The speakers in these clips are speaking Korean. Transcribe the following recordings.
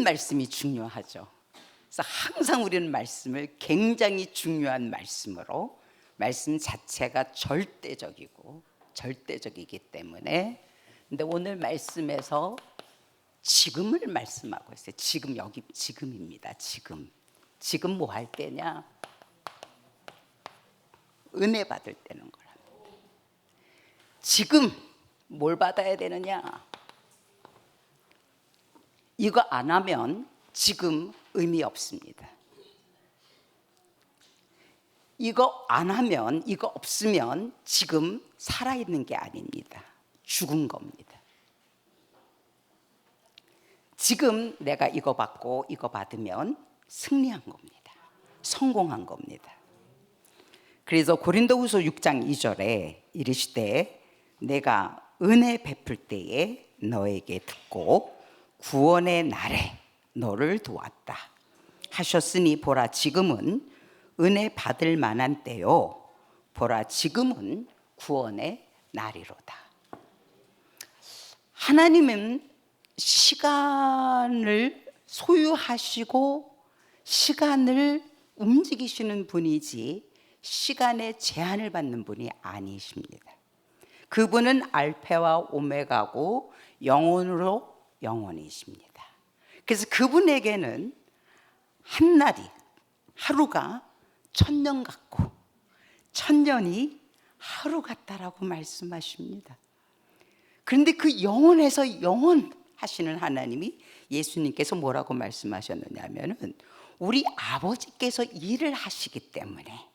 말씀이 중요하죠. 그래서 항상 우리는 말씀을 굉장히 중요한 말씀으로, 말씀 자체가 절대적이기 때문에. 근데 오늘 말씀에서 지금을 말씀하고 있어요. 지금, 여기 지금입니다. 지금 뭐 할 때냐? 은혜 받을 때는 거라. 지금 뭘 받아야 되느냐? 이거 안 하면 지금 의미 없습니다. 이거 안 하면, 이거 없으면 지금 살아있는 게 아닙니다. 죽은 겁니다. 지금 내가 이거 받고 이거 받으면 승리한 겁니다. 성공한 겁니다. 그래서 고린도후서 6장 2절에 이르시되 내가 은혜 베풀 때에 너에게 듣고 구원의 날에 너를 도왔다 하셨으니 보라 지금은 은혜 받을 만한 때요 보라 지금은 구원의 날이로다. 하나님은 시간을 소유하시고 시간을 움직이시는 분이지 시간에 제한을 받는 분이 아니십니다. 그분은 알파와 오메가고 영원으로 영원이십니다. 그래서 그분에게는 한 날이, 하루가 천년 같고 천년이 하루 같다라고 말씀하십니다. 그런데 그 영원에서 영원 하시는 하나님이 예수님께서 뭐라고 말씀하셨느냐 하면은 우리 아버지께서 일을 하시기 때문에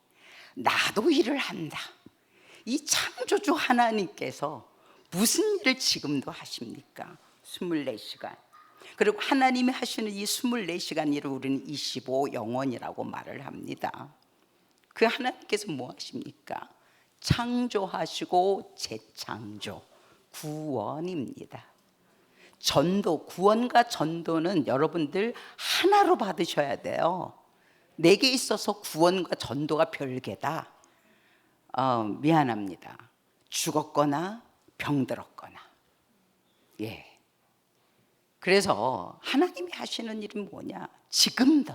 나도 일을 한다. 이 창조주 하나님께서 무슨 일을 지금도 하십니까? 24시간. 그리고 하나님이 하시는 이 24시간 일을 우리는 25 영원이라고 말을 합니다. 그 하나님께서 뭐 하십니까? 창조하시고 재창조, 구원입니다. 전도, 구원과 전도는 여러분들 하나로 받으셔야 돼요. 내게 있어서 구원과 전도가 별개다. 미안합니다. 죽었거나 병들었거나. 예. 그래서 하나님이 하시는 일은 뭐냐? 지금도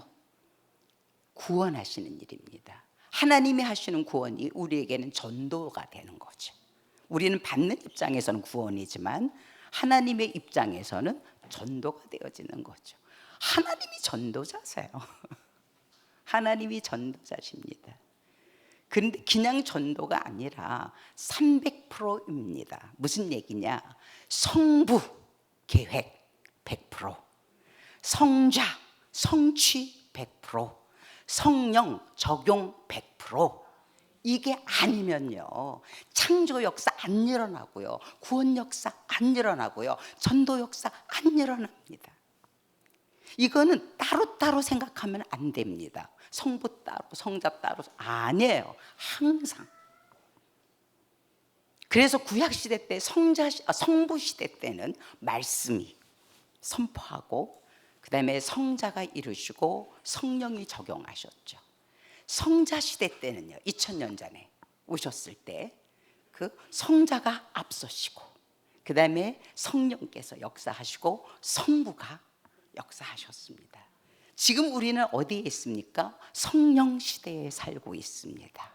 구원하시는 일입니다. 하나님이 하시는 구원이 우리에게는 전도가 되는 거죠. 우리는 받는 입장에서는 구원이지만 하나님의 입장에서는 전도가 되어지는 거죠. 하나님이 전도자세요. 하나님이 전도자십니다. 그런데 그냥 전도가 아니라 300%입니다. 무슨 얘기냐? 성부 계획 100%, 성자 성취 100%, 성령 적용 100%. 이게 아니면요 창조 역사 안 일어나고요, 구원 역사 안 일어나고요, 전도 역사 안 일어납니다. 이거는 따로따로 생각하면 안 됩니다. 성부 따로 성자 따로 아니에요. 항상. 그래서 구약시대 때 성부시대 때는 말씀이 선포하고 그 다음에 성자가 이루시고 성령이 적용하셨죠. 성자시대 때는요 2000년 전에 오셨을 때 그 성자가 앞서시고 그 다음에 성령께서 역사하시고 성부가 역사하셨습니다. 지금 우리는 어디에 있습니까? 성령 시대에 살고 있습니다.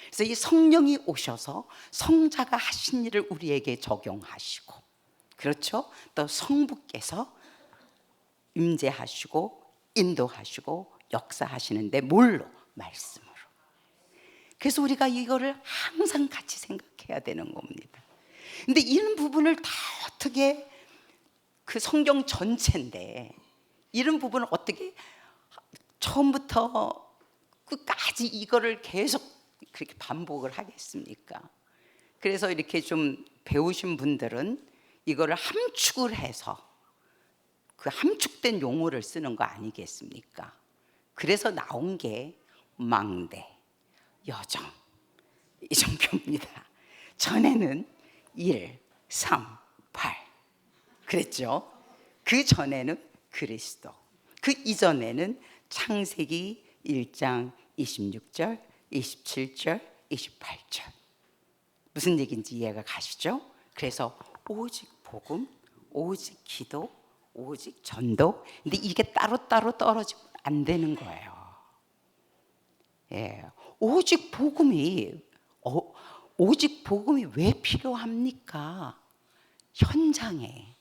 그래서 이 성령이 오셔서 성자가 하신 일을 우리에게 적용하시고, 그렇죠? 또 성부께서 임재하시고 인도하시고 역사하시는데 뭘로? 말씀으로. 그래서 우리가 이거를 항상 같이 생각해야 되는 겁니다. 근데 이런 부분을 다 어떻게, 그 성경 전체인데 이런 부분을 어떻게 처음부터 끝까지 이거를 계속 그렇게 반복을 하겠습니까? 그래서 이렇게 좀 배우신 분들은 이거를 함축을 해서 그 함축된 용어를 쓰는 거 아니겠습니까? 그래서 나온 게 망대, 여정 이 정도입니다. 전에는 1, 3, 8 그랬죠. 그 전에는 그리스도, 그 이전에는 창세기 1장 26절, 27절, 28절. 무슨 얘기인지 이해가 가시죠? 그래서 오직 복음, 오직 기도, 오직 전도. 근데 이게 따로따로 떨어지면 안 되는 거예요. 예, 오직 복음이 오직 복음이 왜 필요합니까? 현장에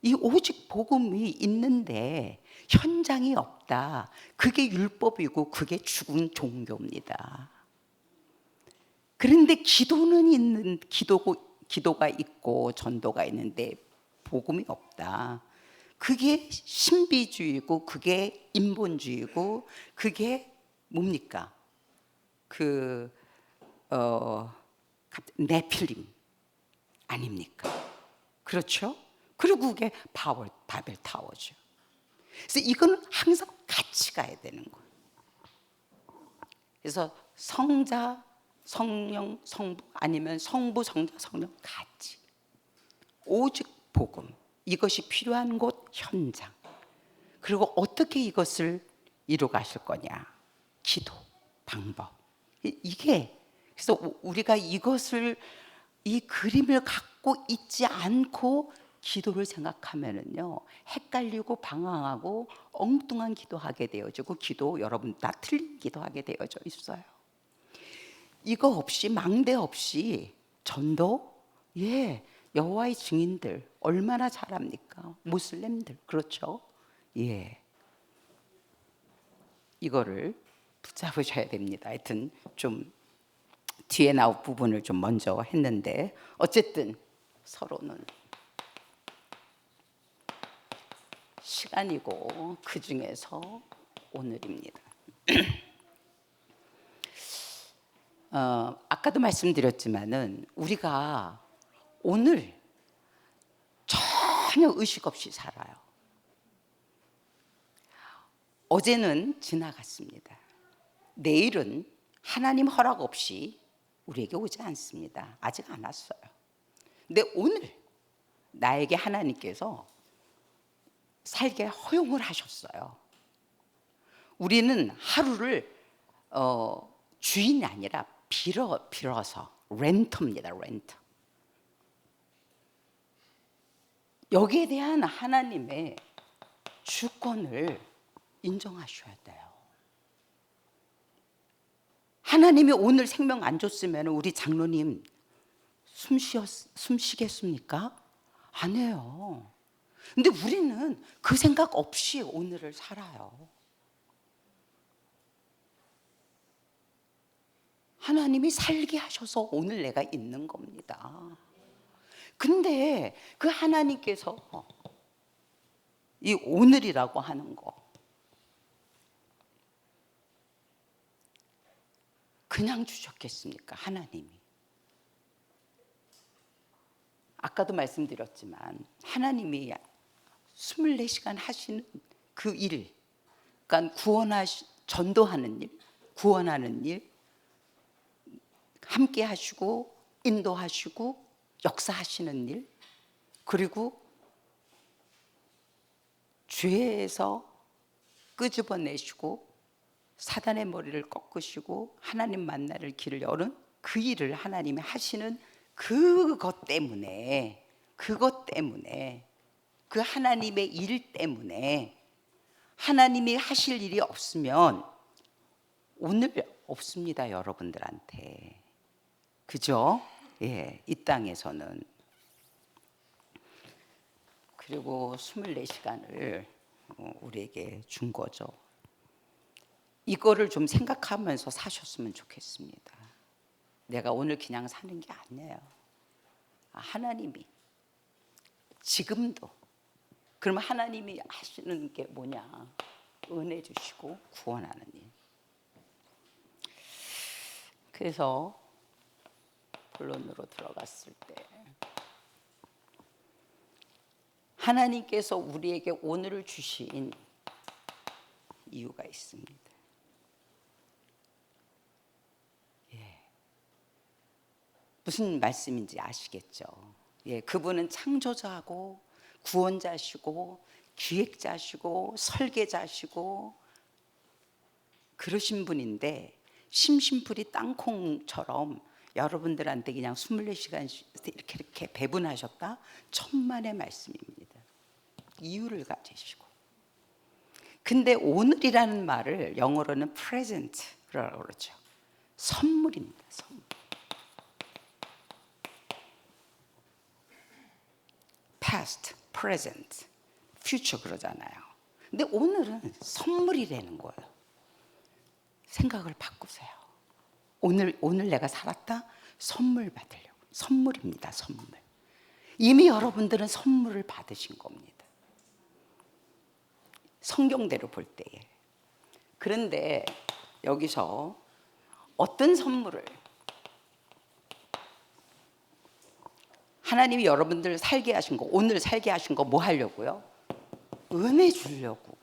이 오직 복음이 있는데 현장이 없다. 그게 율법이고 그게 죽은 종교입니다. 그런데 기도는 있는 기도가 있고 전도가 있는데 복음이 없다. 그게 신비주의고 그게 인본주의고 그게 뭡니까? 네필림 아닙니까? 그렇죠? 그리고 그게 바벨 타워죠. 그래서 이건 항상 같이 가야 되는 거예요. 그래서 성자, 성령, 성부 아니면 성부, 성자, 성령 같이. 오직 복음. 이것이 필요한 곳 현장. 그리고 어떻게 이것을 이루 가실 거냐? 기도, 방법. 이게 그래서 우리가 이것을 이 그림을 갖고 있지 않고 기도를 생각하면은요 헷갈리고 방황하고 엉뚱한 기도하게 되어지고 기도 여러분 다 틀린 기도하게 되어져 있어요. 이거 없이 망대 없이 전도 예 여호와의 증인들 얼마나 잘합니까? 모슬렘들 그렇죠? 예 이거를 붙잡으셔야 됩니다. 하여튼 좀 뒤에 나올 부분을 좀 먼저 했는데 어쨌든 서로는 시간이고 그 중에서 오늘입니다. 아까도 말씀드렸지만은 우리가 오늘 전혀 의식 없이 살아요. 어제는 지나갔습니다. 내일은 하나님 허락 없이 우리에게 오지 않습니다. 아직 안 왔어요. 근데 오늘 나에게 하나님께서 살게 허용을 하셨어요. 우리는 하루를 주인이 아니라 빌어서 렌터입니다. 렌터. 여기에 대한 하나님의 주권을 인정하셔야 돼요. 하나님이 오늘 생명 안 줬으면 우리 장로님 숨 쉬겠습니까? 안 해요. 근데 우리는 그 생각 없이 오늘을 살아요. 하나님이 살게 하셔서 오늘 내가 있는 겁니다. 근데 그 하나님께서 이 오늘이라고 하는 거 그냥 주셨겠습니까? 하나님이. 아까도 말씀드렸지만 하나님이 24시간 하시는 그 일, 그러니까 전도하는 일, 구원하는 일, 함께 하시고 인도하시고 역사하시는 일, 그리고 죄에서 끄집어내시고 사단의 머리를 꺾으시고 하나님 만나를 길을 여는 그 일을 하나님이 하시는 그것 때문에 그 하나님의 일 때문에 하나님이 하실 일이 없으면 오늘 없습니다. 여러분들한테. 그죠? 예, 이 땅에서는. 그리고 24시간을 우리에게 준 거죠. 이거를 좀 생각하면서 사셨으면 좋겠습니다. 내가 오늘 그냥 사는 게 아니에요. 하나님이 지금도 그러면 하나님이 하시는 게 뭐냐? 은혜 주시고 구원하는 일. 그래서 본론으로 들어갔을 때 하나님께서 우리에게 오늘을 주신 이유가 있습니다. 예. 무슨 말씀인지 아시겠죠? 예, 그분은 창조자고 구원자시고 기획자시고 설계자시고 그러신 분인데 심심풀이 땅콩처럼 여러분들한테 그냥 24시간 이렇게 배분하셨다? 천만의 말씀입니다. 이유를 가지시고. 근데 오늘이라는 말을 영어로는 present라고 그러죠. 선물입니다. 선물. past, present, future 그러잖아요. 근데 오늘은 선물이라는 거예요. 생각을 바꾸세요. 오늘 내가 살았다? 선물 받으려고. 선물입니다. 선물. 이미 여러분들은 선물을 받으신 겁니다. 성경대로 볼 때에. 그런데 여기서 어떤 선물을 하나님이 여러분들 살게 하신 거, 오늘 살게 하신 거 뭐 하려고요? 은혜 주려고.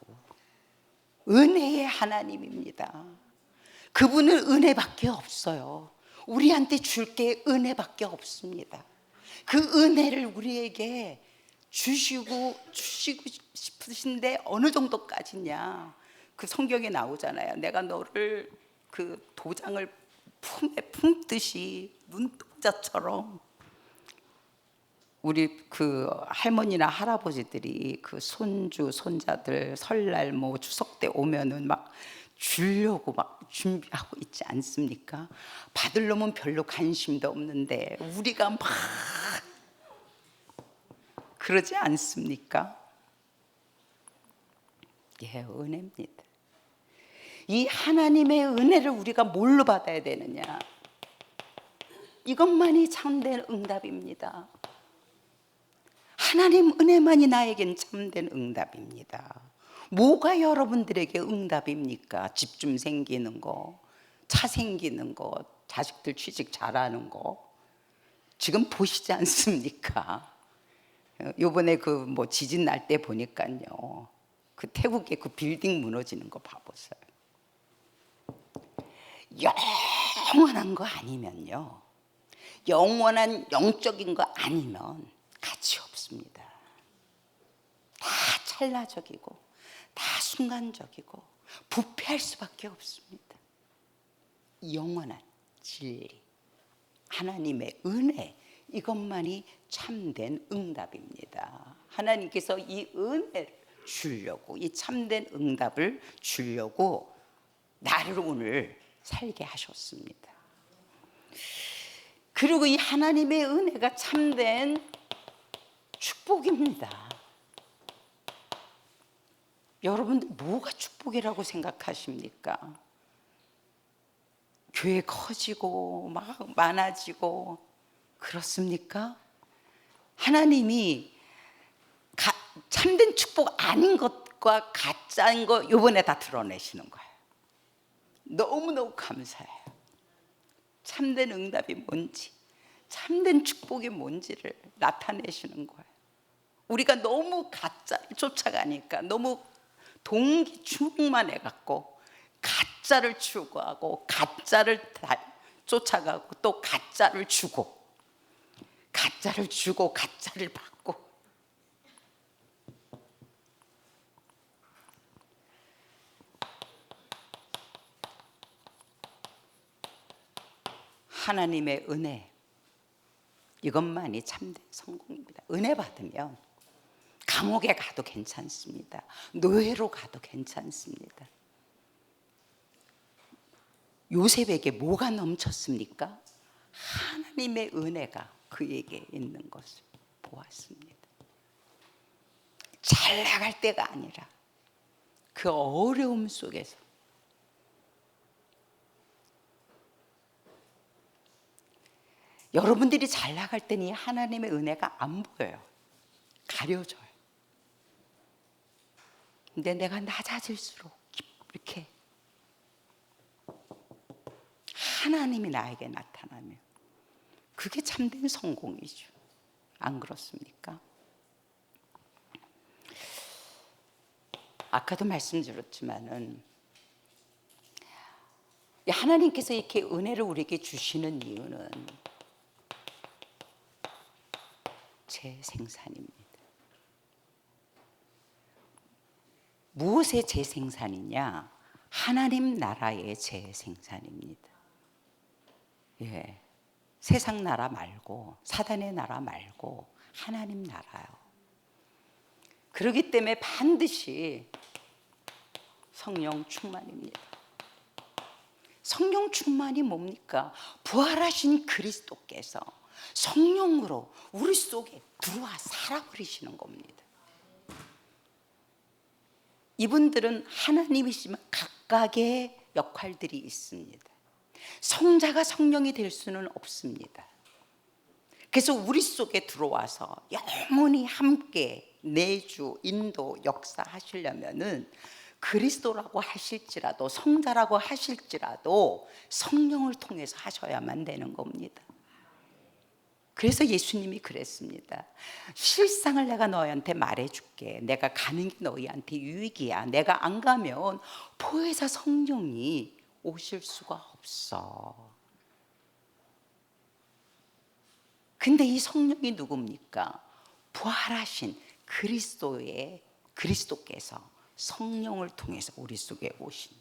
은혜의 하나님입니다. 그분은 은혜밖에 없어요. 우리한테 줄 게 은혜밖에 없습니다. 그 은혜를 우리에게 주시고 싶으신데 어느 정도까지냐. 그 성경에 나오잖아요. 내가 너를 그 도장을 품에 품듯이 눈동자처럼. 우리 그 할머니나 할아버지들이 그 손주 손자들 설날 뭐 추석 때 오면은 막 주려고 막 준비하고 있지 않습니까? 받을 놈은 별로 관심도 없는데 우리가 막 그러지 않습니까? 예, 은혜입니다. 이 하나님의 은혜를 우리가 뭘로 받아야 되느냐? 이것만이 참된 응답입니다. 하나님 은혜만이 나에겐 참된 응답입니다. 뭐가 여러분들에게 응답입니까? 집 좀 생기는 거, 차 생기는 거, 자식들 취직 잘하는 거. 지금 보시지 않습니까? 요번에 그 뭐 지진 날 때 보니까요. 그 태국의 그 빌딩 무너지는 거 봐보세요. 영원한 거 아니면요. 영원한 영적인 거 아니면 가치 없습니다. 다 찰나적이고 다 순간적이고 부패할 수밖에 없습니다. 영원한 진리, 하나님의 은혜, 이것만이 참된 응답입니다. 하나님께서 이 은혜를 주려고, 이 참된 응답을 주려고 나를 오늘 살게 하셨습니다. 그리고 이 하나님의 은혜가 참된 축복입니다. 여러분들 뭐가 축복이라고 생각하십니까? 교회 커지고 막 많아지고 그렇습니까? 하나님이 참된 축복 아닌 것과 가짜인 거 이번에 다 드러내시는 거예요. 너무너무 감사해요. 참된 응답이 뭔지, 참된 축복이 뭔지를 나타내시는 거예요. 우리가 너무 가짜를 쫓아가니까 너무 동기 충만 해갖고 가짜를 추구하고 가짜를 쫓아가고 또 가짜를 주고 가짜를 주고 가짜를 받고. 하나님의 은혜, 이것만이 참된 성공입니다. 은혜 받으면 감옥에 가도 괜찮습니다. 노예로 가도 괜찮습니다. 요셉에게 뭐가 넘쳤습니까? 하나님의 은혜가 그에게 있는 것을 보았습니다. 잘 나갈 때가 아니라 그 어려움 속에서 여러분들이 잘 나갈 때는 하나님의 은혜가 안 보여요. 가려져요. 근데 내가 낮아질수록 이렇게 하나님이 나에게 나타나면 그게 참된 성공이죠. 안 그렇습니까? 아까도 말씀드렸지만은 하나님께서 이렇게 은혜를 우리에게 주시는 이유는 재생산입니다. 무엇의 재생산이냐? 하나님 나라의 재생산입니다. 예, 세상 나라 말고 사단의 나라 말고 하나님 나라요. 그렇기 때문에 반드시 성령 충만입니다. 성령 충만이 뭡니까? 부활하신 그리스도께서 성령으로 우리 속에 들어와 살아버리시는 겁니다. 이분들은 하나님이시지만 각각의 역할들이 있습니다. 성자가 성령이 될 수는 없습니다. 그래서 우리 속에 들어와서 영원히 함께 내주, 인도, 역사하시려면은 그리스도라고 하실지라도 성자라고 하실지라도 성령을 통해서 하셔야만 되는 겁니다. 그래서 예수님이 그랬습니다. 실상을 내가 너희한테 말해줄게. 내가 가는 게 너희한테 유익이야. 내가 안 가면 보혜사 성령이 오실 수가 없어. 근데 이 성령이 누굽니까? 부활하신 그리스도께서 성령을 통해서 우리 속에 오신.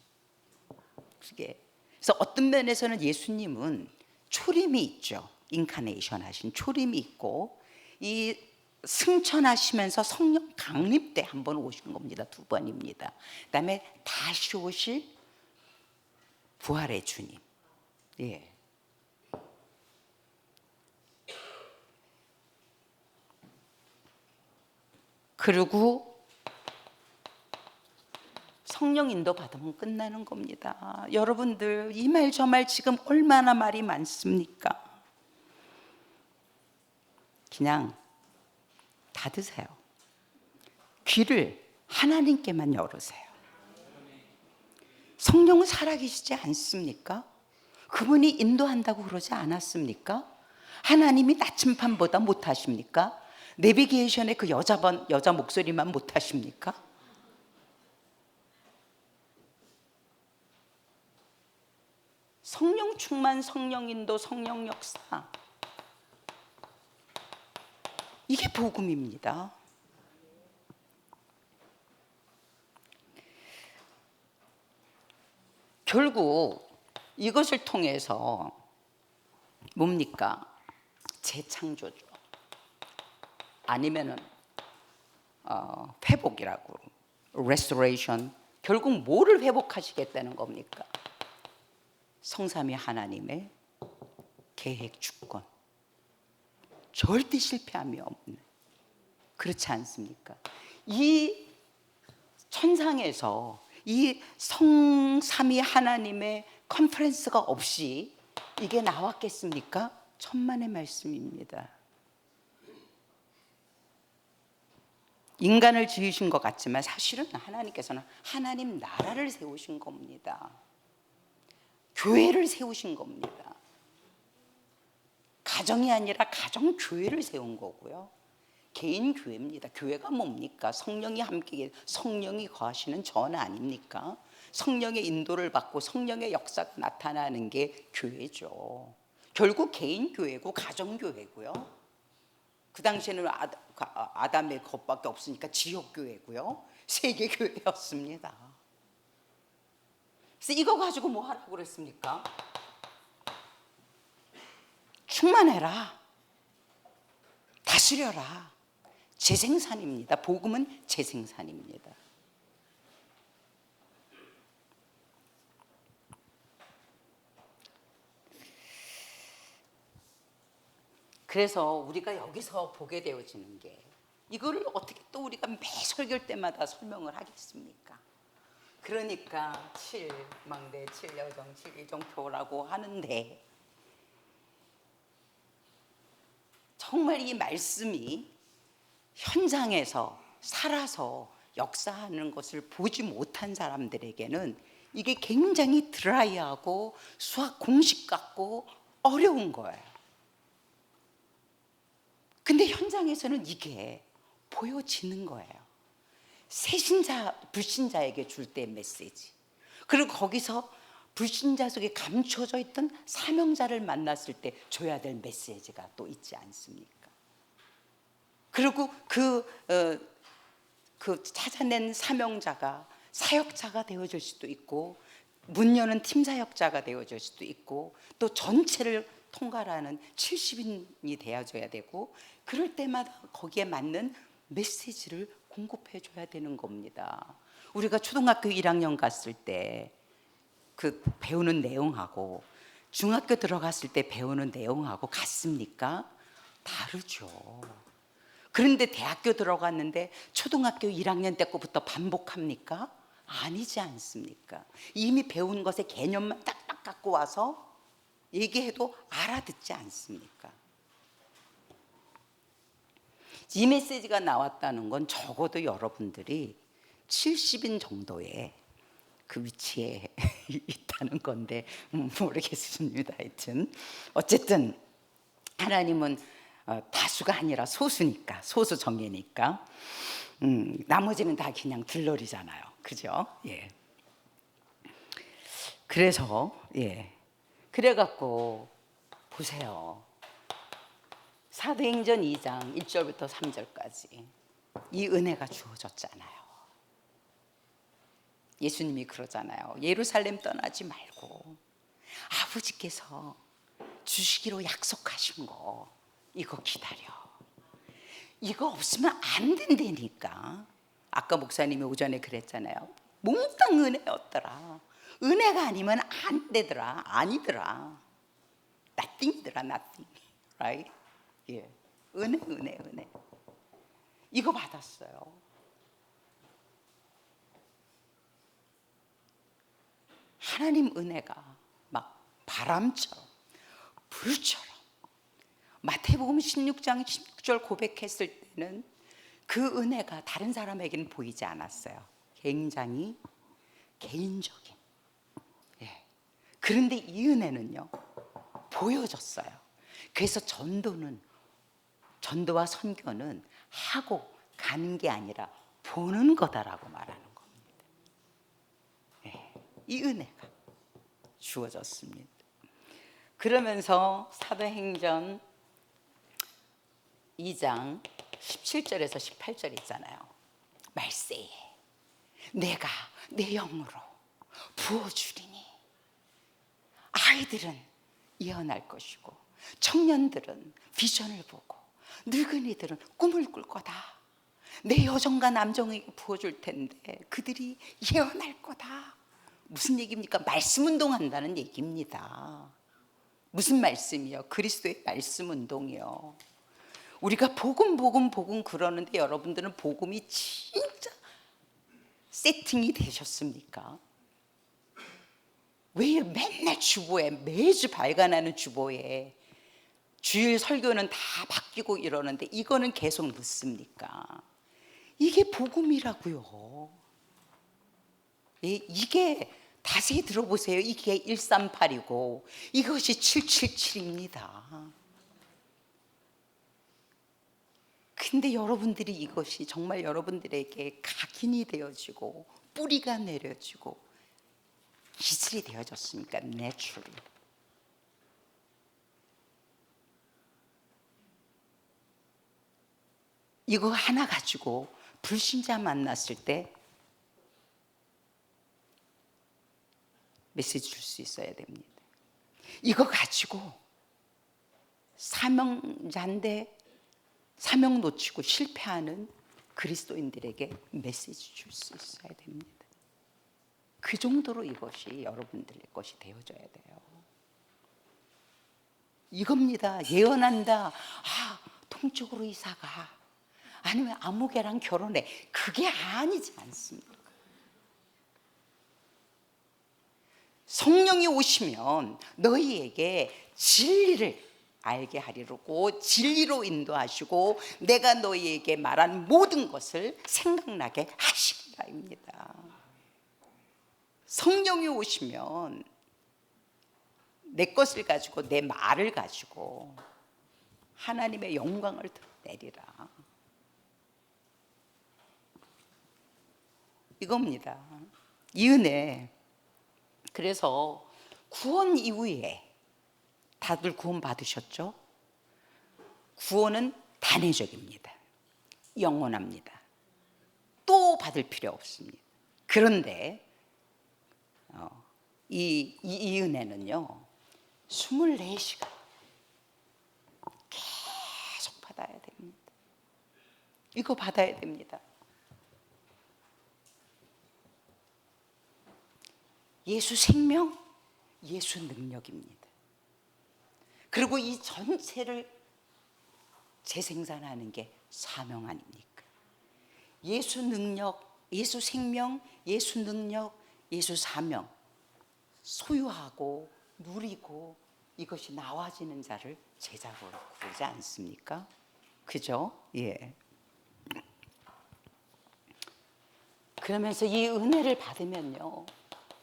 그래서 어떤 면에서는 예수님은 초림이 있죠. 인카네이션 하신 초림이 있고, 이 승천하시면서 성령 강림 때 한 번 오신 겁니다. 2번입니다. 그다음에 다시 오실 부활의 주님. 예. 그리고 성령 인도 받으면 끝나는 겁니다. 여러분들 이 말 저 말 지금 얼마나 말이 많습니까? 그냥 닫으세요. 귀를 하나님께만 열으세요. 성령은 살아계시지 않습니까? 그분이 인도한다고 그러지 않았습니까? 하나님이 나침판보다 못하십니까? 내비게이션의 그 여자 목소리만 못하십니까? 성령 충만, 성령 인도, 성령 역사, 이게 복음입니다. 결국 이것을 통해서 뭡니까? 재창조죠. 아니면은 회복이라고, restoration. 결국 뭐를 회복하시겠다는 겁니까? 성삼위 하나님의 계획 주권, 절대 실패함이 없는, 그렇지 않습니까? 이 천상에서 이 성삼위 하나님의 컨퍼런스가 없이 이게 나왔겠습니까? 천만의 말씀입니다. 인간을 지으신 것 같지만 사실은 하나님께서는 하나님 나라를 세우신 겁니다. 교회를 세우신 겁니다. 가정이 아니라 가정교회를 세운 거고요. 개인 교회입니다. 교회가 뭡니까? 성령이 함께, 성령이 거하시는 전 아닙니까? 성령의 인도를 받고 성령의 역사가 나타나는 게 교회죠. 결국 개인 교회고 가정 교회고요. 그 당시에는 아담의 것밖에 없으니까 지역 교회고요. 세계 교회였습니다. 그래서 이거 가지고 뭐 하라고 그랬습니까? 충만해라, 다스려라. 재생산입니다. 복음은 재생산입니다. 그래서 우리가 여기서 보게 되어지는 게, 이거를 어떻게 또 우리가 매 설교 때마다 설명을 하겠습니까? 그러니까 7망대, 7여정, 7이정표라고 하는데, 정말 이 말씀이 현장에서 살아서 역사하는 것을 보지 못한 사람들에게는 이게 굉장히 드라이하고 수학 공식 같고 어려운 거예요. 근데 현장에서는 이게 보여지는 거예요. 불신자에게 줄 때 메시지, 그리고 거기서 불신자 속에 감춰져 있던 사명자를 만났을 때 줘야 될 메시지가 또 있지 않습니까? 그리고 그 찾아낸 사명자가 사역자가 되어질 수도 있고, 문 여는 팀사역자가 되어질 수도 있고, 또 전체를 통과하는 70인이 되어져야 되고, 그럴 때마다 거기에 맞는 메시지를 공급해 줘야 되는 겁니다. 우리가 초등학교 1학년 갔을 때 그 배우는 내용하고 중학교 들어갔을 때 배우는 내용하고 같습니까? 다르죠. 그런데 대학교 들어갔는데 초등학교 1학년 때부터 반복합니까? 아니지 않습니까? 이미 배운 것의 개념만 딱딱 갖고 와서 얘기해도 알아듣지 않습니까? 이 메시지가 나왔다는 건 적어도 여러분들이 70인 정도의 그 위치에 있다는 건데 모르겠습니다. 하여튼 어쨌든 하나님은 다수가 아니라 소수니까, 소수 정예니까 나머지는 다 그냥 들러리잖아요. 그죠? 예. 그래서 그래갖고 보세요. 사도행전 2장 1절부터 3절까지 이 은혜가 주어졌잖아요. 예수님이 그러잖아요. 예루살렘 떠나지 말고 아버지께서 주시기로 약속하신 거 이거 기다려. 이거 없으면 안 된다니까. 아까 목사님이 오전에 그랬잖아요. 몽땅 은혜였더라. 은혜가 아니면 안 되더라. 아니더라. nothing이더라. nothing. Right? 예. 은혜. 이거 받았어요. 하나님 은혜가 막 바람처럼 불처럼 마태복음 16장 16절 고백했을 때는 그 은혜가 다른 사람에게는 보이지 않았어요. 굉장히 개인적인. 그런데 이 은혜는요 보여졌어요. 그래서 전도와 선교는 하고 가는 게 아니라 보는 거다라고 말하는 겁니다. 이 은혜가 주어졌습니다. 그러면서 사도행전 2장 17절에서 18절 있잖아요. 말세에 내가 내 영으로 부어주리니 아이들은 예언할 것이고 청년들은 비전을 보고 늙은이들은 꿈을 꿀 거다. 내 여종과 남종에게 부어줄 텐데 그들이 예언할 거다. 무슨 얘기입니까? 말씀 운동한다는 얘기입니다. 무슨 말씀이요? 그리스도의 말씀 운동이요. 우리가 복음 그러는데 여러분들은 복음이 진짜 세팅이 되셨습니까? 왜 맨날 주보에 매주 발간하는 주보에 주일 설교는 다 바뀌고 이러는데 이거는 계속 묻습니까? 이게 복음이라고요. 이게 자세히 들어보세요. 이게 138이고 이것이 777입니다. 근데 여러분들이 이것이 정말 여러분들에게 각인이 되어지고 뿌리가 내려지고 기술이 되어졌습니까? 내추럴리. 이거 하나 가지고 불신자 만났을 때 메시지 줄 수 있어야 됩니다. 이거 가지고 사명자인데 사명 놓치고 실패하는 그리스도인들에게 메시지 줄 수 있어야 됩니다. 그 정도로 이것이 여러분들의 것이 되어져야 돼요. 이겁니다. 예언한다. 동쪽으로 이사가. 아니면 아무개랑 결혼해. 그게 아니지 않습니까? 성령이 오시면 너희에게 진리를 알게 하리라고 진리로 인도하시고 내가 너희에게 말한 모든 것을 생각나게 하시리라입니다. 성령이 오시면 내 것을 가지고 내 말을 가지고 하나님의 영광을 드러내리라. 이겁니다. 이 은혜. 그래서 구원 이후에 다들 구원 받으셨죠? 구원은 단회적입니다. 영원합니다. 또 받을 필요 없습니다. 그런데 이 은혜는요 24시간 계속 받아야 됩니다. 이거 받아야 됩니다. 예수 생명, 예수 능력입니다. 그리고 이 전체를 재생산하는 게 사명 아닙니까? 예수 능력, 예수 생명, 예수 능력, 예수 사명 소유하고 누리고 이것이 나와지는 자를 제자로 부르지 않습니까? 그죠? 예. 그러면서 이 은혜를 받으면요,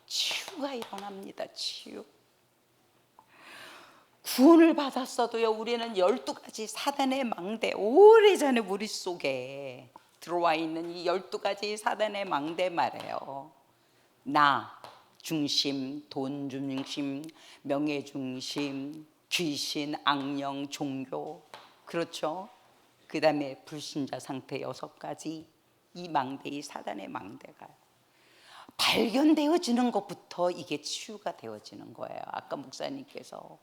치유가 일어납니다. 치유. 구원을 받았어도요, 우리는 12가지 사단의 망대, 오래전에 머릿속에 들어와 있는 이 12가지 사단의 망대 말이에요. 나 중심, 돈 중심, 명예 중심, 귀신, 악령, 종교, 그렇죠? 그 다음에 불신자 상태 6가지, 이 망대, 이 사단의 망대가 발견되어지는 것부터 이게 치유가 되어지는 거예요. 아까 목사님께서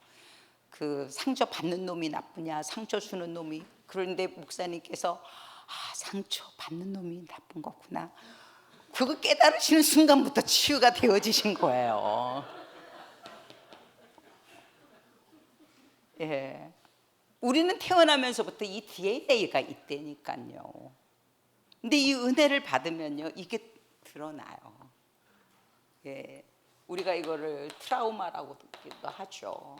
그 상처 받는 놈이 나쁘냐, 상처 주는 놈이, 그런데 목사님께서 상처 받는 놈이 나쁜 거구나, 그거 깨달으시는 순간부터 치유가 되어지신 거예요. 예. 우리는 태어나면서부터 이 DNA가 있다니까요. 근데 이 은혜를 받으면요, 이게 드러나요. 예. 우리가 이거를 트라우마라고도 하죠.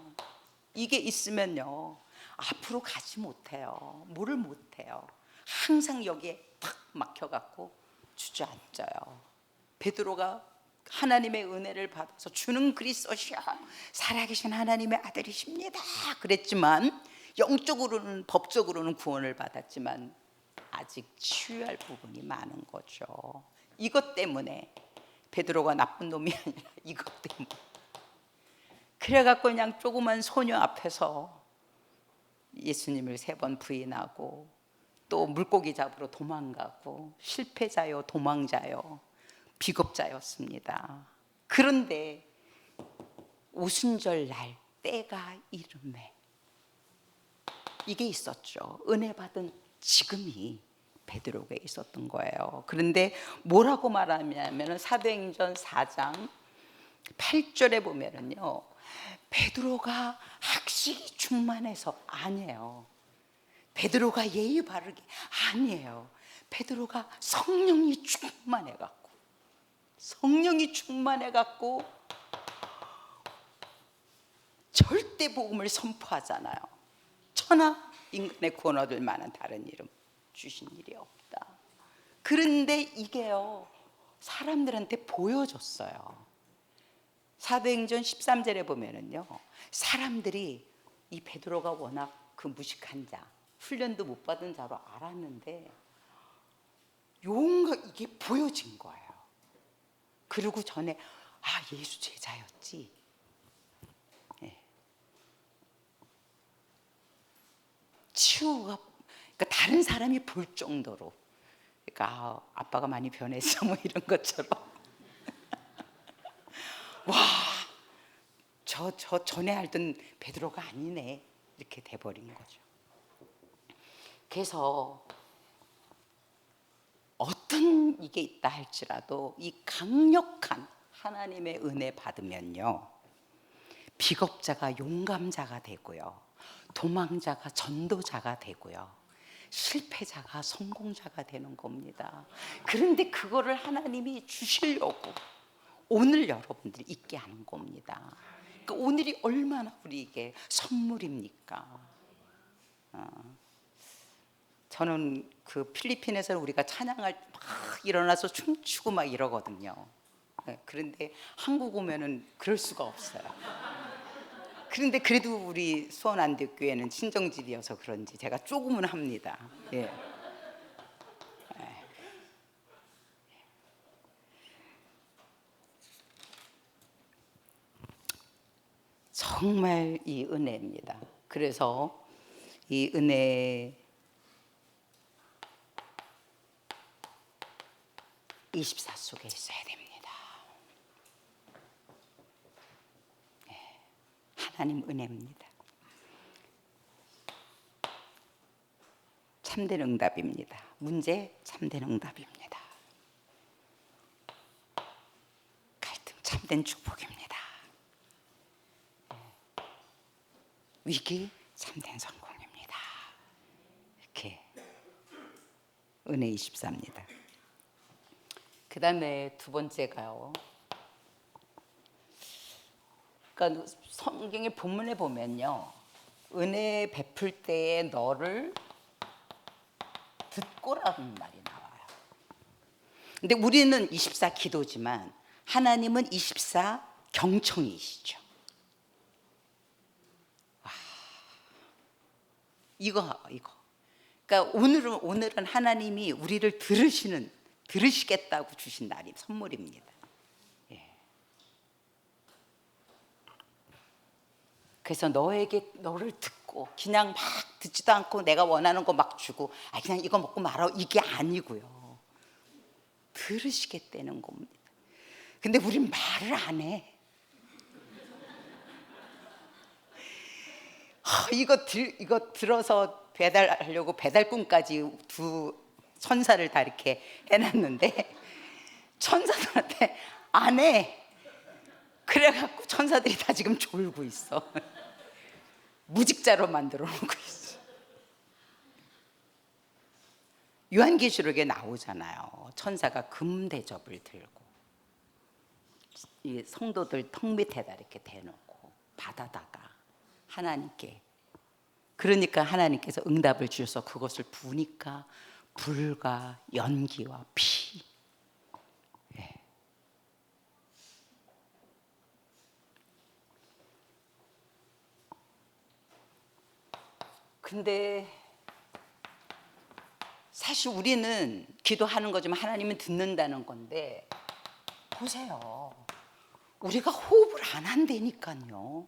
이게 있으면요, 앞으로 가지 못해요. 뭐를 못해요. 항상 여기에 탁 막혀갖고 주저앉아요. 베드로가 하나님의 은혜를 받아서 주는 그리스도시여 살아계신 하나님의 아들이십니다 그랬지만, 영적으로는 법적으로는 구원을 받았지만 아직 치유할 부분이 많은 거죠. 이것 때문에 베드로가 나쁜 놈이 아니라 이것 때문에. 그래갖고 그냥 조그만 소녀 앞에서 예수님을 3번 부인하고 또 물고기 잡으러 도망가고 실패자요, 도망자요, 비겁자였습니다. 그런데 오순절 날 때가 이름에 이게 있었죠. 은혜 받은 지금이 베드로에게 있었던 거예요. 그런데 뭐라고 말하냐면 사도행전 4장 8절에 보면은요, 베드로가 학식이 충만해서 아니에요. 베드로가 예의 바르게 아니에요. 베드로가 성령이 충만해갖고, 성령이 충만해갖고 절대 복음을 선포하잖아요. 천하 인간의 구원 얻을 만한 다른 이름 주신 일이 없다. 그런데 이게요, 사람들한테 보여줬어요. 사도행전 13절에 보면은요, 사람들이 이 베드로가 워낙 그 무식한 자, 훈련도 못 받은 자로 알았는데 용가 이게 보여진 거예요. 그리고 전에 예수 제자였지. 네. 치유가, 그러니까 다른 사람이 볼 정도로, 그러니까 아빠가 많이 변했어 뭐 이런 것처럼. 와, 저 전에 알던 베드로가 아니네, 이렇게 돼버린 거죠. 그래서 어떤 이게 있다 할지라도 이 강력한 하나님의 은혜 받으면요, 비겁자가 용감자가 되고요, 도망자가 전도자가 되고요, 실패자가 성공자가 되는 겁니다. 그런데 그거를 하나님이 주시려고 오늘 여러분들이 있게 하는 겁니다. 그러니까 오늘이 얼마나 우리에게 선물입니까? 저는 그 필리핀에서 우리가 찬양할 때 막 일어나서 춤추고 막 이러거든요. 그런데 한국 오면은 그럴 수가 없어요. 그런데 그래도 우리 수원안대교회는 친정집이어서 그런지 제가 조금은 합니다. 예. 정말 이 은혜입니다. 그래서 이 은혜 24 속에 있어야 됩니다. 네. 하나님 은혜입니다. 참된 응답입니다. 문제 참된 응답입니다. 갈등 참된 참된 축복입니다. 위기 참된 성공입니다. 이렇게 은혜 24입니다. 그 다음에 두 번째가요. 그러니까 성경의 본문에 보면요, 은혜 베풀 때에 너를 듣고라는 말이 나와요. 근데 우리는 24 기도지만 하나님은 24 경청이시죠. 와, 이거. 그러니까 오늘은 하나님이 우리를 들으시겠다고 주신 날이 선물입니다. 예. 그래서 너를 듣고 그냥 막 듣지도 않고 내가 원하는 거 막 주고 그냥 이거 먹고 말아, 이게 아니고요. 들으시겠다는 겁니다. 근데 우린 말을 안 해. 이거 들어서 배달하려고 배달꾼까지 두 천사를 다 이렇게 해놨는데 천사들한테 안 해. 그래갖고 천사들이 다 지금 졸고 있어. 무직자로 만들어 놓고 있어. 요한계시록에 나오잖아요. 천사가 금대접을 들고 이 성도들 턱 밑에다 이렇게 대놓고 받아다가 하나님께, 그러니까 하나님께서 응답을 주셔서 그것을 부니까 불과 연기와 피. 예. 근데 사실 우리는 기도하는 거지만 하나님은 듣는다는 건데, 보세요. 우리가 호흡을 안 한다니까요.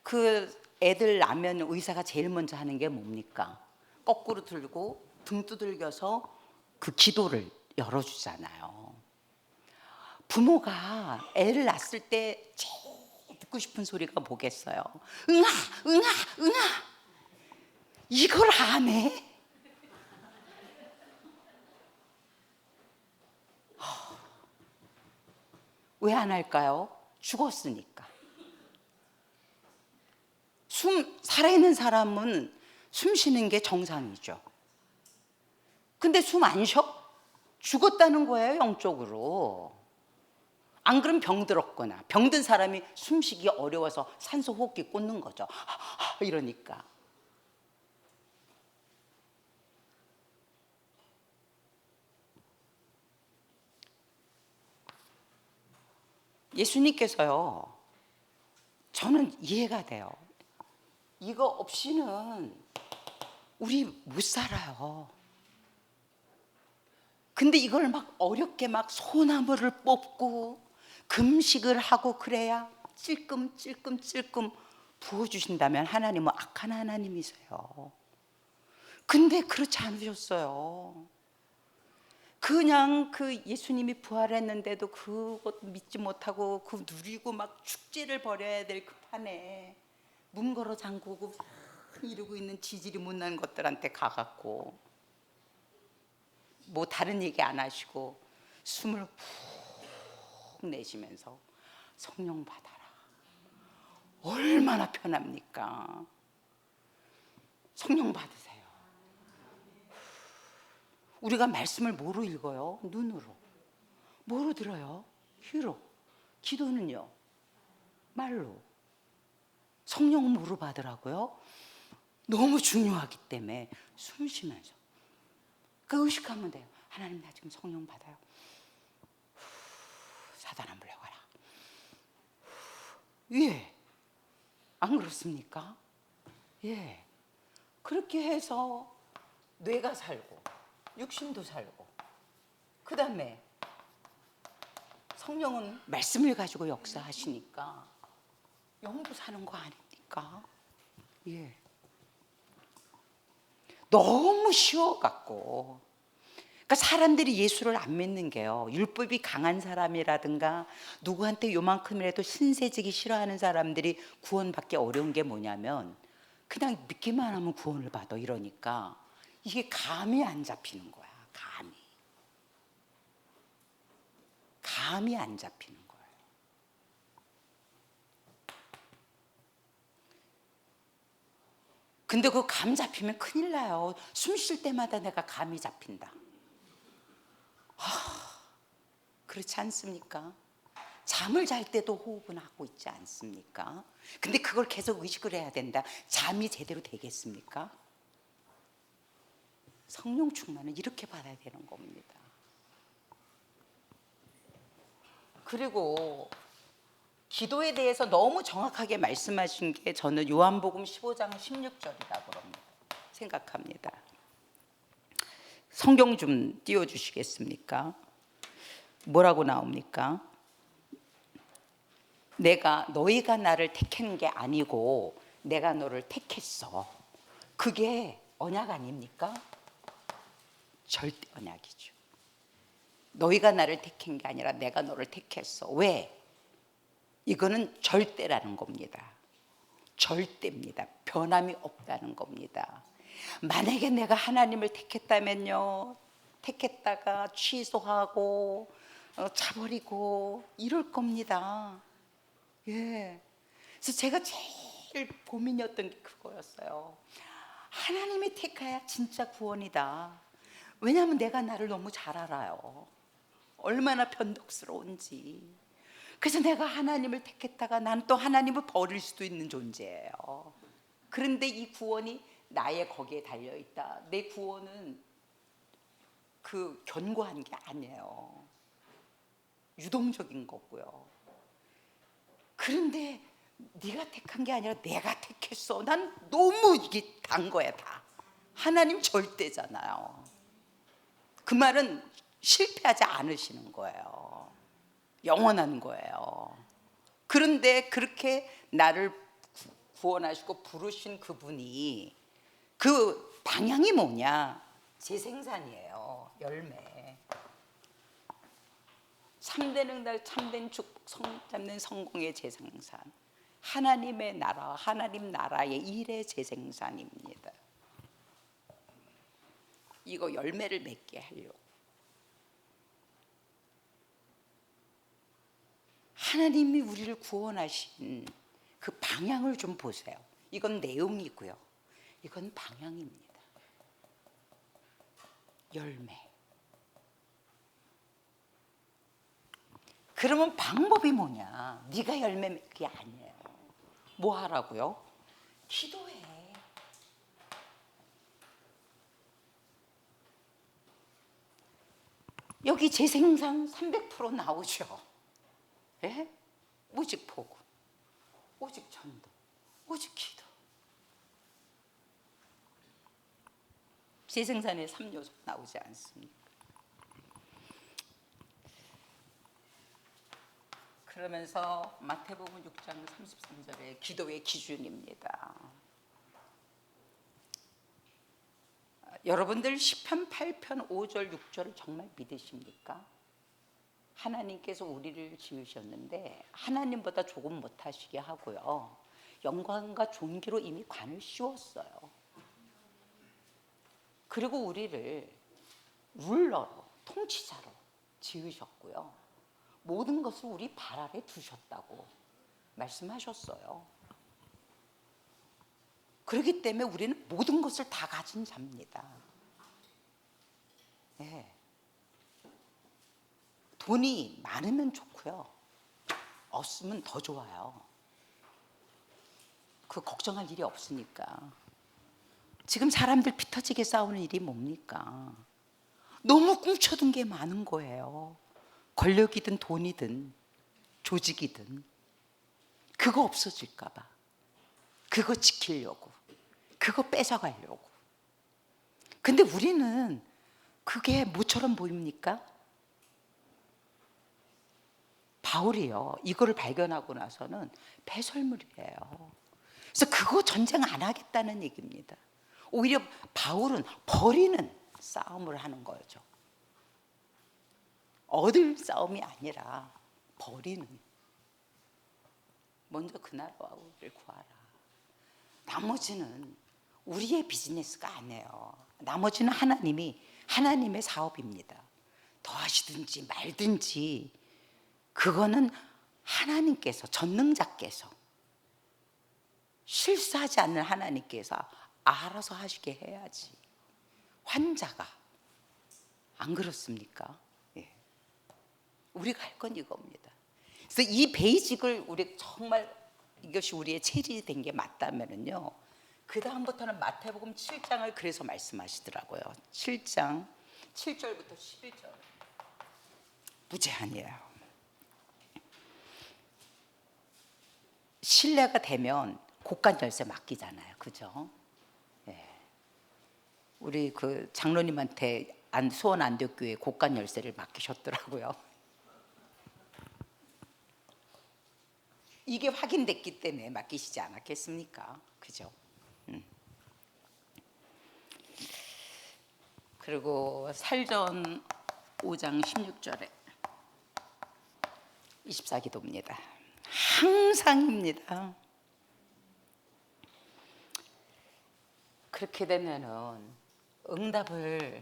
그 애들 낳으면 의사가 제일 먼저 하는 게 뭡니까? 거꾸로 들고 등 두들겨서 그 기도를 열어주잖아요. 부모가 애를 낳았을 때 제일 듣고 싶은 소리가 뭐겠어요? 응아, 응아, 응아. 이걸 안 해? 왜 안 할까요? 죽었으니까. 살아있는 사람은 숨 쉬는 게 정상이죠. 근데 숨 안 쉬어? 죽었다는 거예요, 영적으로. 안 그러면 병들었거나, 병든 사람이 숨쉬기 어려워서 산소 호흡기 꽂는 거죠. 이러니까. 예수님께서요, 저는 이해가 돼요. 이거 없이는 우리 못 살아요. 근데 이걸 막 어렵게 막 소나무를 뽑고 금식을 하고 그래야 찔끔찔끔 부어주신다면 하나님은 악한 하나님이세요. 근데 그렇지 않으셨어요. 그냥 그 예수님이 부활했는데도 그것 믿지 못하고 그 누리고 막 축제를 벌여야 될 그 판에 문 걸어 잠그고 이러고 있는 지질이 못난 것들한테 가갖고 뭐 다른 얘기 안 하시고 숨을 훅 내쉬면서 성령 받아라. 얼마나 편합니까? 성령 받으세요. 우리가 말씀을 뭐로 읽어요? 눈으로. 뭐로 들어요? 귀로. 기도는요? 말로. 성령은 뭐로 받으라고요? 너무 중요하기 때문에 숨 쉬면서. 그 의식하면 돼요. 하나님, 나 지금 성령 받아요. 사단아 물러가라. 예. 안 그렇습니까? 예. 그렇게 해서 뇌가 살고 육신도 살고, 그 다음에 성령은 말씀을 가지고 역사하시니까 영도 사는 거 아닙니까? 예. 너무 쉬워갖고, 그러니까 사람들이 예수를 안 믿는 게요, 율법이 강한 사람이라든가 누구한테 요만큼이라도 신세지기 싫어하는 사람들이 구원받기 어려운 게 뭐냐면 그냥 믿기만 하면 구원을 받아 이러니까 이게 감이 안 잡히는 거야. 감이 안 잡히는 거예요. 근데 그 감 잡히면 큰일 나요. 숨 쉴 때마다 내가 감이 잡힌다. 그렇지 않습니까? 잠을 잘 때도 호흡은 하고 있지 않습니까? 근데 그걸 계속 의식을 해야 된다. 잠이 제대로 되겠습니까? 성령 충만은 이렇게 받아야 되는 겁니다. 그리고 기도에 대해서 너무 정확하게 말씀하신 게 저는 요한복음 15장 16절이라고 생각합니다. 성경 좀 띄워주시겠습니까? 뭐라고 나옵니까? 너희가 나를 택한 게 아니고 내가 너를 택했어. 그게 언약 아닙니까? 절대 언약이죠. 너희가 나를 택한 게 아니라 내가 너를 택했어. 왜? 이거는 절대라는 겁니다. 절대입니다. 변함이 없다는 겁니다. 만약에 내가 하나님을 택했다면요, 택했다가 취소하고 차버리고 이럴 겁니다. 예. 그래서 제가 제일 고민이었던 게 그거였어요. 하나님이 택해야 진짜 구원이다. 왜냐하면 내가 나를 너무 잘 알아요. 얼마나 변덕스러운지. 그래서 내가 하나님을 택했다가 난 또 하나님을 버릴 수도 있는 존재예요. 그런데 이 구원이 나의 거기에 달려있다. 내 구원은 그 견고한 게 아니에요. 유동적인 거고요. 그런데 네가 택한 게 아니라 내가 택했어. 난 너무 이게 단 거야 다. 하나님 절대잖아요. 그 말은 실패하지 않으시는 거예요. 영원한 거예요. 그런데 그렇게 나를 구원하시고 부르신 그분이 그 방향이 뭐냐? 재생산이에요. 열매. 참된 응답, 참된 축복, 참된 성공의 재생산. 하나님의 나라, 하나님 나라의 일의 재생산입니다. 이거 열매를 맺게 하려고. 하나님이 우리를 구원하신 그 방향을 좀 보세요. 이건 내용이고요. 이건 방향입니다. 열매. 그러면 방법이 뭐냐? 네가 열매 맺기 아니에요. 뭐 하라고요? 기도해. 여기 재생산 300% 나오죠. 예? 오직 보고, 오직 전도, 오직 기도. 재생산의 3요소 나오지 않습니까? 그러면서 마태복음 6장 33절에 기도의 기준입니다. 여러분들 시편 8편 5절 6절을 정말 믿으십니까? 하나님께서 우리를 지으셨는데 하나님보다 조금 못하시게 하고요, 영광과 존귀로 이미 관을 씌웠어요. 그리고 우리를 룰러로, 통치자로 지으셨고요, 모든 것을 우리 발 아래 두셨다고 말씀하셨어요. 그렇기 때문에 우리는 모든 것을 다 가진 자입니다. 네. 돈이 많으면 좋고요, 없으면 더 좋아요. 그 걱정할 일이 없으니까. 지금 사람들 피 터지게 싸우는 일이 뭡니까? 너무 꿈쳐둔 게 많은 거예요. 권력이든 돈이든 조직이든. 그거 없어질까 봐, 그거 지키려고, 그거 뺏어가려고. 근데 우리는 그게 뭐처럼 보입니까? 바울이요, 이거를 발견하고 나서는 배설물이에요. 그래서 그거 전쟁 안 하겠다는 얘기입니다. 오히려 바울은 버리는 싸움을 하는 거죠. 얻을 싸움이 아니라 버리는. 먼저 그 나라와 우리를 구하라. 나머지는 우리의 비즈니스가 아니에요. 나머지는 하나님의 사업입니다. 더 하시든지 말든지 그거는 하나님께서, 전능자께서, 실수하지 않는 하나님께서 알아서 하시게 해야지. 환자가 안 그렇습니까? 예. 우리가 할 건 이겁니다. 그래서 이 베이직을 우리 정말 이것이 우리의 체질이 된 게 맞다면은요. 그 다음부터는 마태복음 7장을 그래서 말씀하시더라고요. 7장 7절부터 11절 무제한이에요. 신뢰가 되면 곳간 열쇠 맡기잖아요, 그죠? 예. 우리 그 장로님한테 수원 안덕교회 곳간 열쇠를 맡기셨더라고요. 이게 확인됐기 때문에 맡기시지 않았겠습니까? 그죠? 그리고 살전 5장 16절에 24기도입니다. 항상입니다. 그렇게 되면은 응답을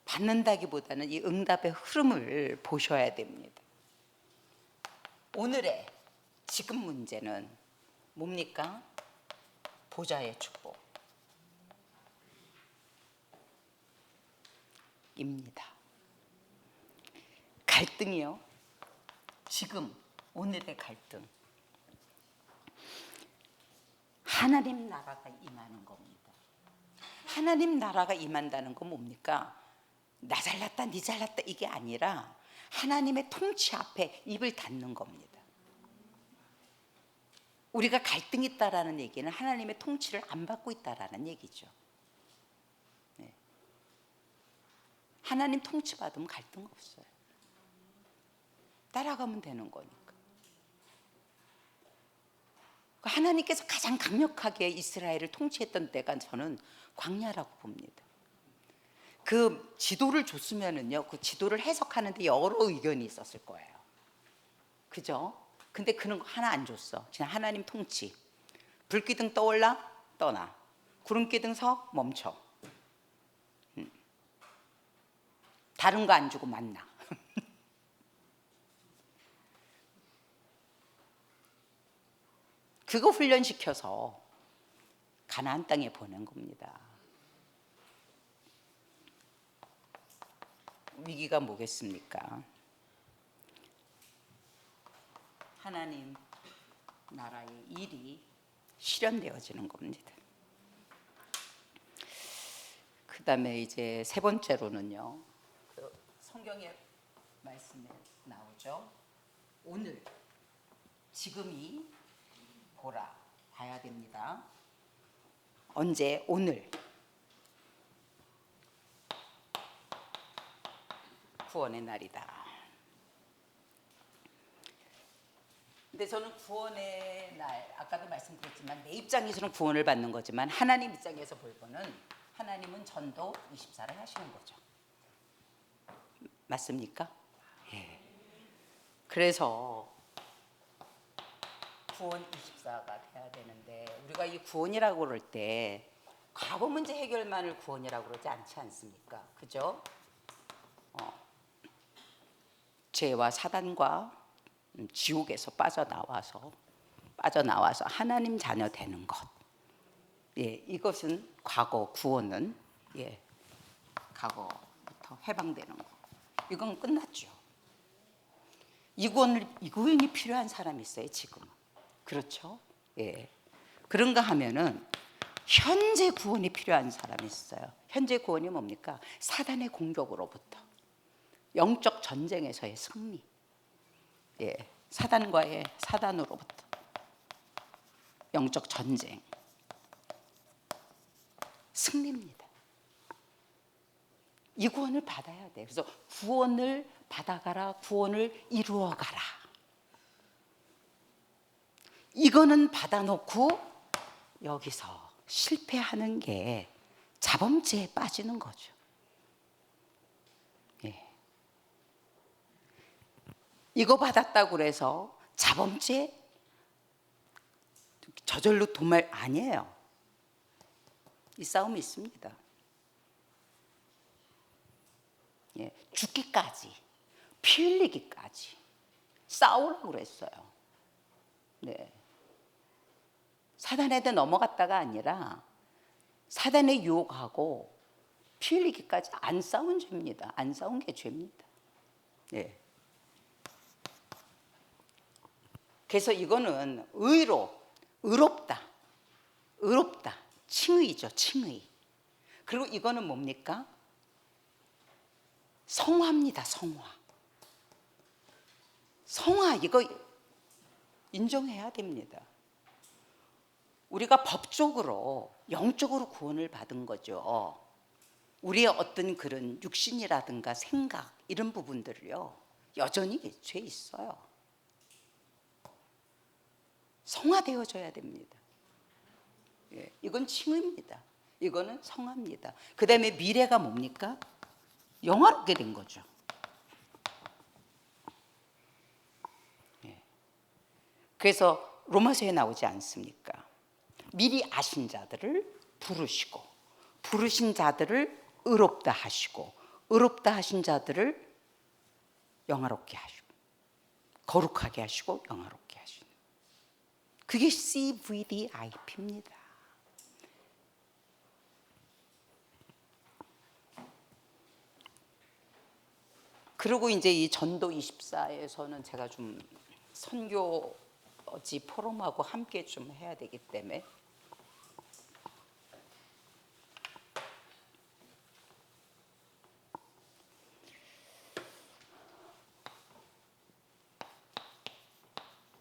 받는다기보다는 이 응답의 흐름을 보셔야 됩니다. 오늘의 지금 문제는 뭡니까? 보좌의 축복 입니다. 갈등이요. 지금 오늘의 갈등. 하나님 나라가 임하는 겁니다. 하나님 나라가 임한다는 건 뭡니까? 나 잘났다, 니 잘났다 이게 아니라 하나님의 통치 앞에 입을 닫는 겁니다. 우리가 갈등이 있다라는 얘기는 하나님의 통치를 안 받고 있다라는 얘기죠. 네. 하나님 통치 받으면 갈등 없어요. 따라가면 되는 거니까. 하나님께서 가장 강력하게 이스라엘을 통치했던 때가 저는 광야라고 봅니다. 그 지도를 줬으면은요, 그 지도를 해석하는데 여러 의견이 있었을 거예요. 그죠? 근데 그런 거 하나 안 줬어. 그냥 하나님 통치. 불기둥 떠올라? 떠나. 구름기둥 서? 멈춰. 다른 거 안 주고 만나. 그거 훈련시켜서 가나안 땅에 보낸 겁니다. 위기가 뭐겠습니까? 하나님 나라의 일이 실현되어지는 겁니다. 그 다음에 이제 세 번째로는요, 성경의 말씀에 나오죠. 오늘, 지금이 보라, 봐야 됩니다. 언제? 오늘. 구원의 날이다. 근데 저는 구원의 날, 아까도 말씀드렸지만 내 입장에서는 구원을 받는 거지만 하나님 입장에서 볼 거는 하나님은 전도 24를 하시는 거죠. 맞습니까? 예. 그래서 구원 24가 돼야 되는데 우리가 이 구원이라고 그럴 때 과거 문제 해결만을 구원이라고 그러지 않지 않습니까? 그죠? 죄와 사단과 지옥에서 빠져나와서 하나님 자녀 되는 것. 예, 이것은 과거 구원은 예, 과거부터 해방되는 것. 이건 끝났죠. 이 구원이 필요한 사람이 있어요, 지금. 그렇죠? 예. 그런가 하면은 현재 구원이 필요한 사람이 있어요. 현재 구원이 뭡니까? 사단의 공격으로부터 영적 전쟁에서의 승리. 예. 사단으로부터 영적 전쟁. 승리입니다. 이 구원을 받아야 돼. 그래서 구원을 받아가라, 구원을 이루어가라. 이거는 받아놓고 여기서 실패하는 게 자범죄에 빠지는 거죠. 예. 이거 받았다고 그래서 자범죄 저절로 도말 아니에요. 이 싸움이 있습니다. 예. 죽기까지, 피 흘리기까지 싸우라고 그랬어요. 네. 사단에게 넘어갔다가 아니라 사단의 유혹하고 피 흘리기까지 안 싸운 죄입니다. 안 싸운 게 죄입니다. 예. 그래서 이거는 의롭다, 칭의죠, 칭의. 그리고 이거는 뭡니까? 성화입니다, 성화 이거 인정해야 됩니다. 우리가 법적으로 영적으로 구원을 받은 거죠. 우리의 어떤 그런 육신이라든가 생각 이런 부분들을요 여전히 죄 있어요. 성화되어져야 됩니다. 예, 이건 칭의입니다. 이거는 성화입니다. 그 다음에 미래가 뭡니까? 영화롭게 된 거죠. 예. 그래서 로마서에 나오지 않습니까? 미리 아신 자들을 부르시고 부르신 자들을 의롭다 하시고 의롭다 하신 자들을 영화롭게 하시고 거룩하게 하시고 영화롭게 하시는, 그게 CVDIP입니다. 그리고 이제 이 전도 24에서는 제가 좀 선교지 포럼하고 함께 좀 해야 되기 때문에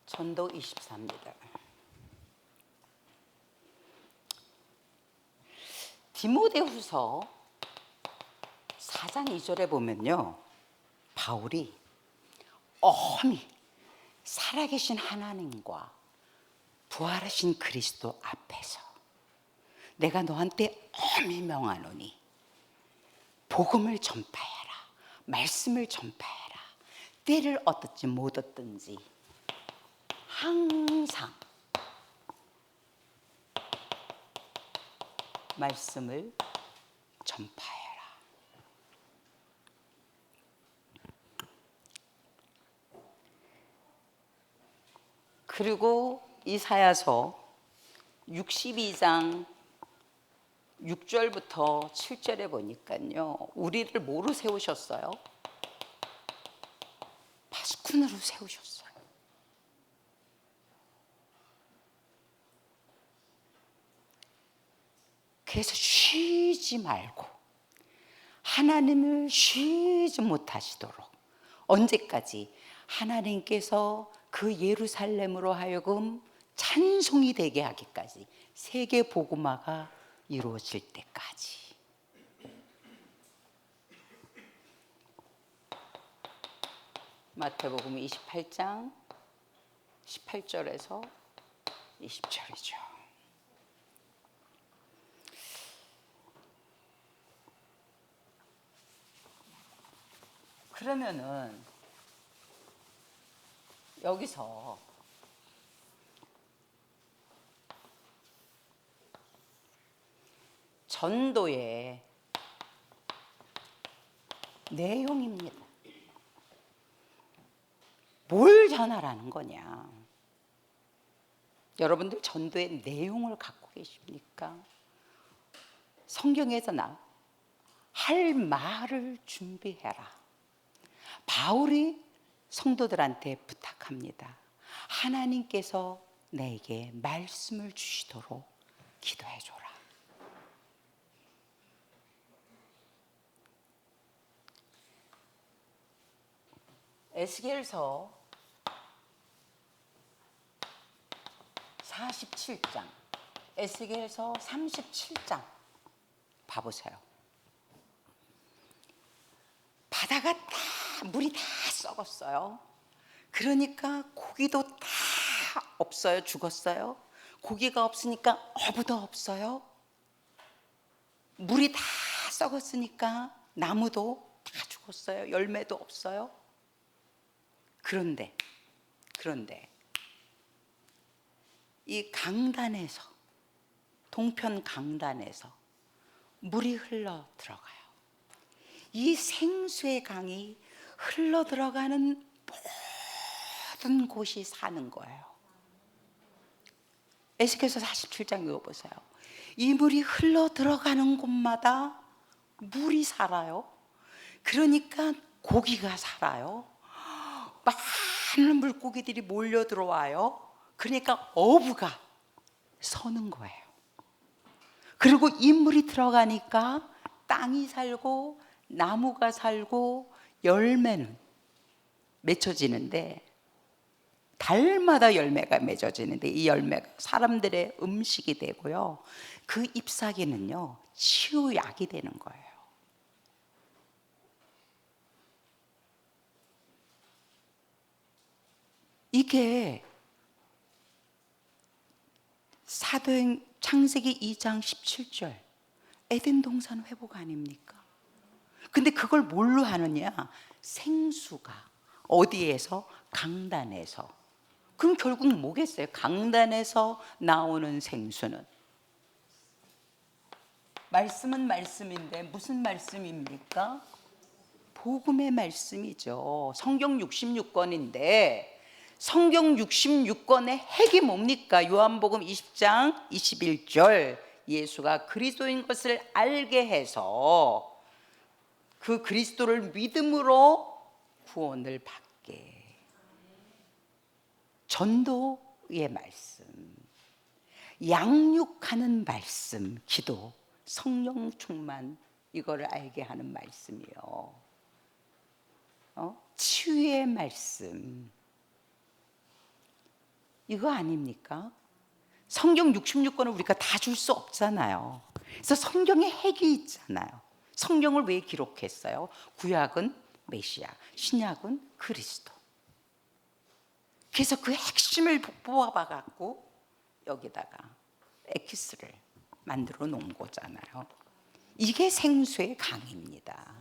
전도 24입니다. 디모데후서 4장 2절에 보면요, 바울이 엄히 살아계신 하나님과 부활하신 그리스도 앞에서 내가 너한테 엄히 명하노니 복음을 전파해라, 말씀을 전파해라. 때를 얻든지 못 얻든지 항상 말씀을 전파해라. 그리고 이사야서 62장 6절부터 7절에 보니까요, 우리를 뭐로 세우셨어요? 파수꾼으로 세우셨어요. 그래서 쉬지 말고 하나님을 쉬지 못하시도록, 언제까지? 하나님께서 그 예루살렘으로 하여금 찬송이 되게 하기까지, 세계 복음화가 이루어질 때까지. 마태복음 28장 18절에서 20절이죠. 그러면은 여기서 전도의 내용입니다. 뭘 전하라는 거냐? 여러분들 전도의 내용을 갖고 계십니까? 성경에서 할 말을 준비해라. 바울이 성도들한테 부탁합니다. 하나님께서 내게 말씀을 주시도록 기도해줘라. 에스겔서 47장, 에스겔서 37장 봐보세요. 바다가 물이 다 썩었어요. 그러니까 고기도 다 없어요. 죽었어요. 고기가 없으니까 어부도 없어요. 물이 다 썩었으니까 나무도 다 죽었어요. 열매도 없어요. 그런데 이 강단에서, 동편 강단에서 물이 흘러 들어가요. 이 생수의 강이 흘러 들어가는 모든 곳이 사는 거예요. 에스겔서 47장 읽어보세요. 이 물이 흘러 들어가는 곳마다 물이 살아요. 그러니까 고기가 살아요. 많은 물고기들이 몰려 들어와요. 그러니까 어부가 서는 거예요. 그리고 인물이 들어가니까 땅이 살고 나무가 살고 열매는 맺혀지는데, 달마다 열매가 맺어지는데 이 열매가 사람들의 음식이 되고요, 그 잎사귀는요 치유약이 되는 거예요. 이게 사도행 창세기 2장 17절 에덴 동산 회복 아닙니까? 근데 그걸 뭘로 하느냐? 생수가 어디에서? 강단에서. 그럼 결국 뭐겠어요? 강단에서 나오는 생수는, 말씀은 말씀인데 무슨 말씀입니까? 복음의 말씀이죠. 성경 66권인데 성경 66권의 핵이 뭡니까? 요한복음 20장 21절 예수가 그리스도인 것을 알게 해서 그 그리스도를 믿음으로 구원을 받게. 전도의 말씀, 양육하는 말씀, 기도, 성령 충만, 이거를 알게 하는 말씀이요. 치유의 말씀, 이거 아닙니까? 성경 66권을 우리가 다 줄 수 없잖아요. 그래서 성경에 핵이 있잖아요. 성경을 왜 기록했어요? 구약은 메시아, 신약은 그리스도. 그래서 그 핵심을 뽑아봐 갖고 여기다가 엑기스를 만들어 놓은 거잖아요. 이게 생수의 강입니다.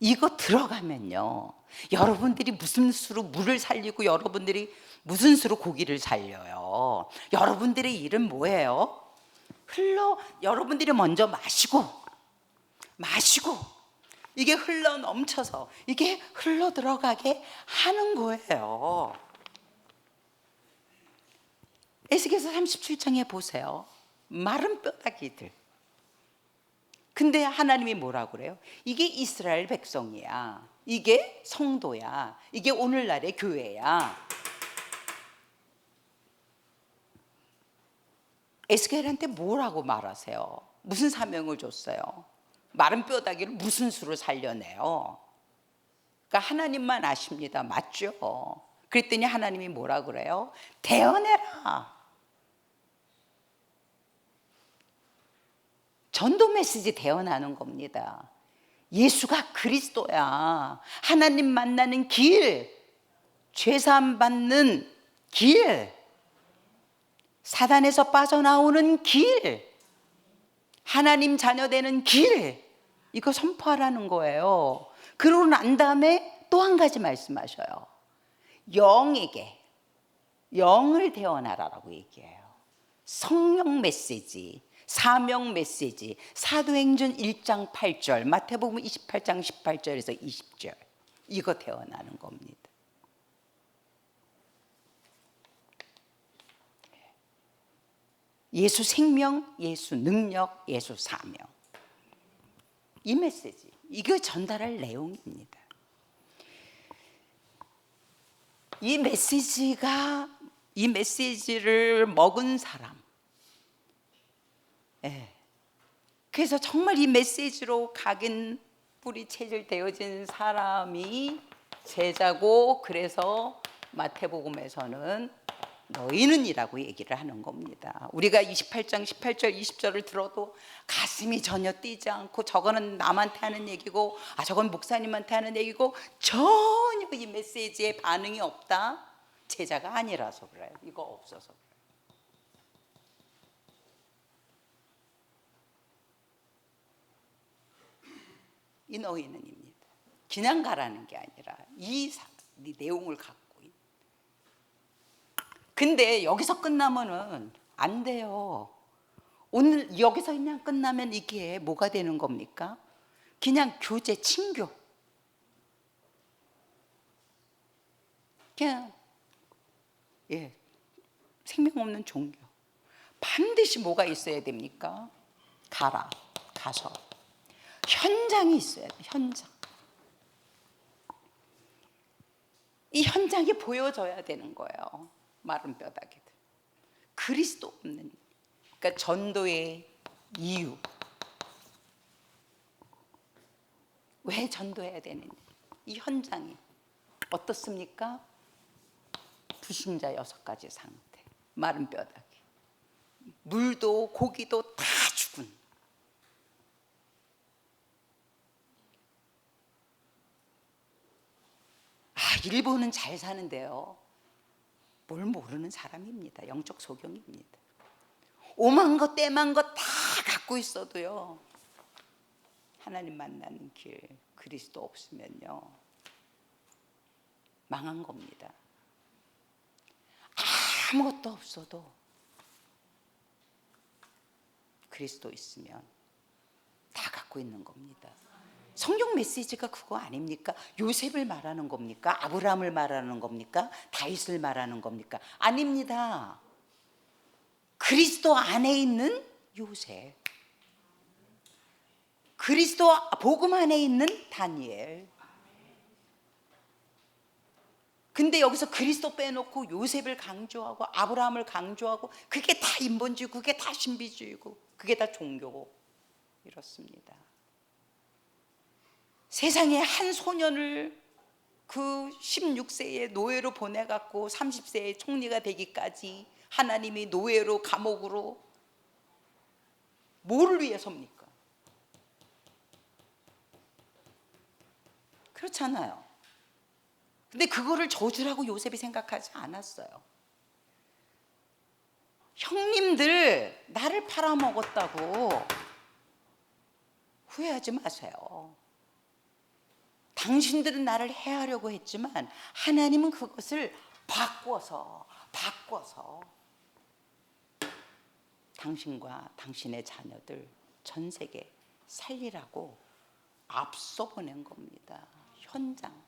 이거 들어가면요, 여러분들이 무슨 수로 물을 살리고 여러분들이 무슨 수로 고기를 살려요. 여러분들의 일은 뭐예요? 여러분들이 먼저 마시고 이게 흘러 넘쳐서 이게 흘러 들어가게 하는 거예요. 에스겔서 37장에 보세요. 마른 뼈다귀들. 근데 하나님이 뭐라고 그래요? 이게 이스라엘 백성이야. 이게 성도야. 이게 오늘날의 교회야. 에스겔한테 뭐라고 말하세요? 무슨 사명을 줬어요? 마른 뼈다귀를 무슨 수로 살려내요? 그러니까 하나님만 아십니다. 맞죠? 그랬더니 하나님이 뭐라 그래요? 대언해라. 전도 메시지 대언하는 겁니다. 예수가 그리스도야. 하나님 만나는 길, 죄사함 받는 길, 사단에서 빠져나오는 길, 하나님 자녀 되는 길, 이거 선포하라는 거예요. 그러고 난 다음에 또 한 가지 말씀하셔요. 영에게 영을 대언하라라고 얘기해요. 성령 메시지, 사명 메시지, 사도행전 1장 8절, 마태복음 28장 18절에서 20절, 이거 대언하는 겁니다. 예수 생명, 예수 능력, 예수 사명, 이 메시지, 이거 전달할 내용입니다. 이 메시지를 먹은 사람, 그래서 정말 이 메시지로 각인 뿌리 체질되어진 사람이 제자고, 그래서 마태복음에서는 너희는이라고 얘기를 하는 겁니다. 우리가 28장 18절 20절을 들어도 가슴이 전혀 뛰지 않고, 저거는 남한테 하는 얘기고, 저건 목사님한테 하는 얘기고, 전혀 이 메시지에 반응이 없다? 제자가 아니라서 그래요. 이거 없어서 그래요. 이 너희는입니다. 그냥 가라는 게 아니라 이 내용을 갖고. 근데 여기서 끝나면은 안 돼요. 오늘 여기서 그냥 끝나면 이게 뭐가 되는 겁니까? 그냥 교제, 친교. 그냥 생명 없는 종교. 반드시 뭐가 있어야 됩니까? 가서 현장이 있어야 돼. 현장. 이 현장이 보여져야 되는 거예요. 마른 뼈다귀들. 그리스도 없는, 그러니까 전도의 이유, 왜 전도해야 되는지, 이 현장이 어떻습니까? 부신자 6가지 상태, 마른 뼈다귀, 물도 고기도 다 죽은. 일본은 잘 사는데요, 뭘 모르는 사람입니다. 영적 소경입니다. 오만 것 때만 것 다 갖고 있어도요, 하나님 만나는 길, 그리스도 없으면요 망한 겁니다. 아무것도 없어도 그리스도 있으면 다 갖고 있는 겁니다. 성경 메시지가 그거 아닙니까? 요셉을 말하는 겁니까? 아브라함을 말하는 겁니까? 다윗을 말하는 겁니까? 아닙니다. 그리스도 안에 있는 요셉, 그리스도 복음 안에 있는 다니엘. 근데 여기서 그리스도 빼놓고 요셉을 강조하고 아브라함을 강조하고, 그게 다 인본주의고, 그게 다 신비주의고, 그게 다 종교고, 이렇습니다. 세상에 한 소년을 그 16세에 노예로 보내갖고 30세에 총리가 되기까지 하나님이 노예로, 감옥으로, 뭐를 위해서입니까? 그렇잖아요. 근데 그거를 저주라고 요셉이 생각하지 않았어요. 형님들 나를 팔아먹었다고 후회하지 마세요. 당신들은 나를 해하려고 했지만 하나님은 그것을 바꿔서 당신과 당신의 자녀들 전 세계 살리라고 앞서 보낸 겁니다. 현장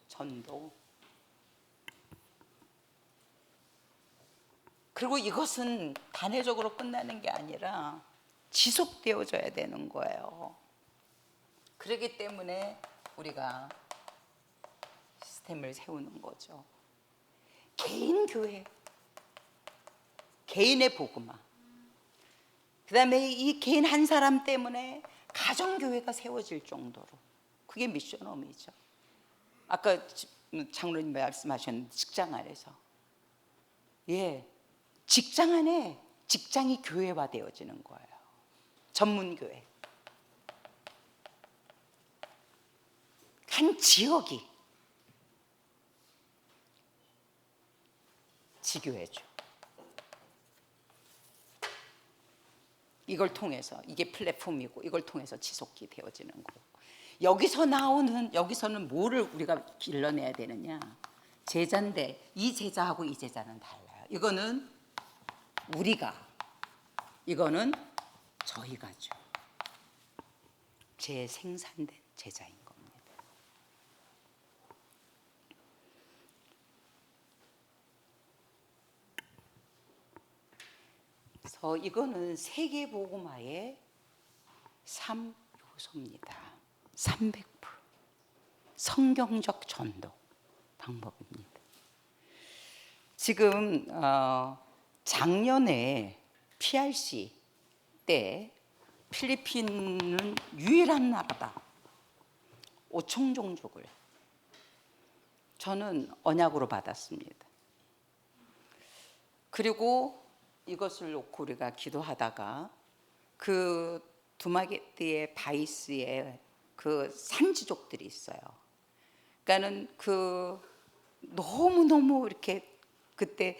전도. 그리고 이것은 단회적으로 끝나는 게 아니라 지속되어져야 되는 거예요. 그렇기 때문에 우리가 시스템을 세우는 거죠. 개인 교회, 개인의 복음화, 그 다음에 이 개인 한 사람 때문에 가정교회가 세워질 정도로, 그게 미션홈이죠. 아까 장로님 말씀하셨는데 직장 안에서, 직장 안에 직장이 교회화되어지는 거예요. 전문교회. 한 지역이 지교회죠. 이걸 통해서, 이게 플랫폼이고, 이걸 통해서 지속이 되어지는 거고. 여기서는 뭐를 우리가 길러내야 되느냐? 제자인데 이 제자하고 이 제자는 달라요. 이거는 우리가, 이거는 저희가죠. 재생산된 제자인 겁니다. 그래서 이거는 세계복음화의 3요소입니다. 300% 성경적 전도 방법입니다. 지금 작년에 PRC 때 필리핀은 유일한 나라다. 5천 종족을 저는 언약으로 받았습니다. 그리고 이것을 놓고 우리가 기도하다가 그 두마게띠의 바이스에 그 산지족들이 있어요. 그러니까는 그 너무 이렇게 그때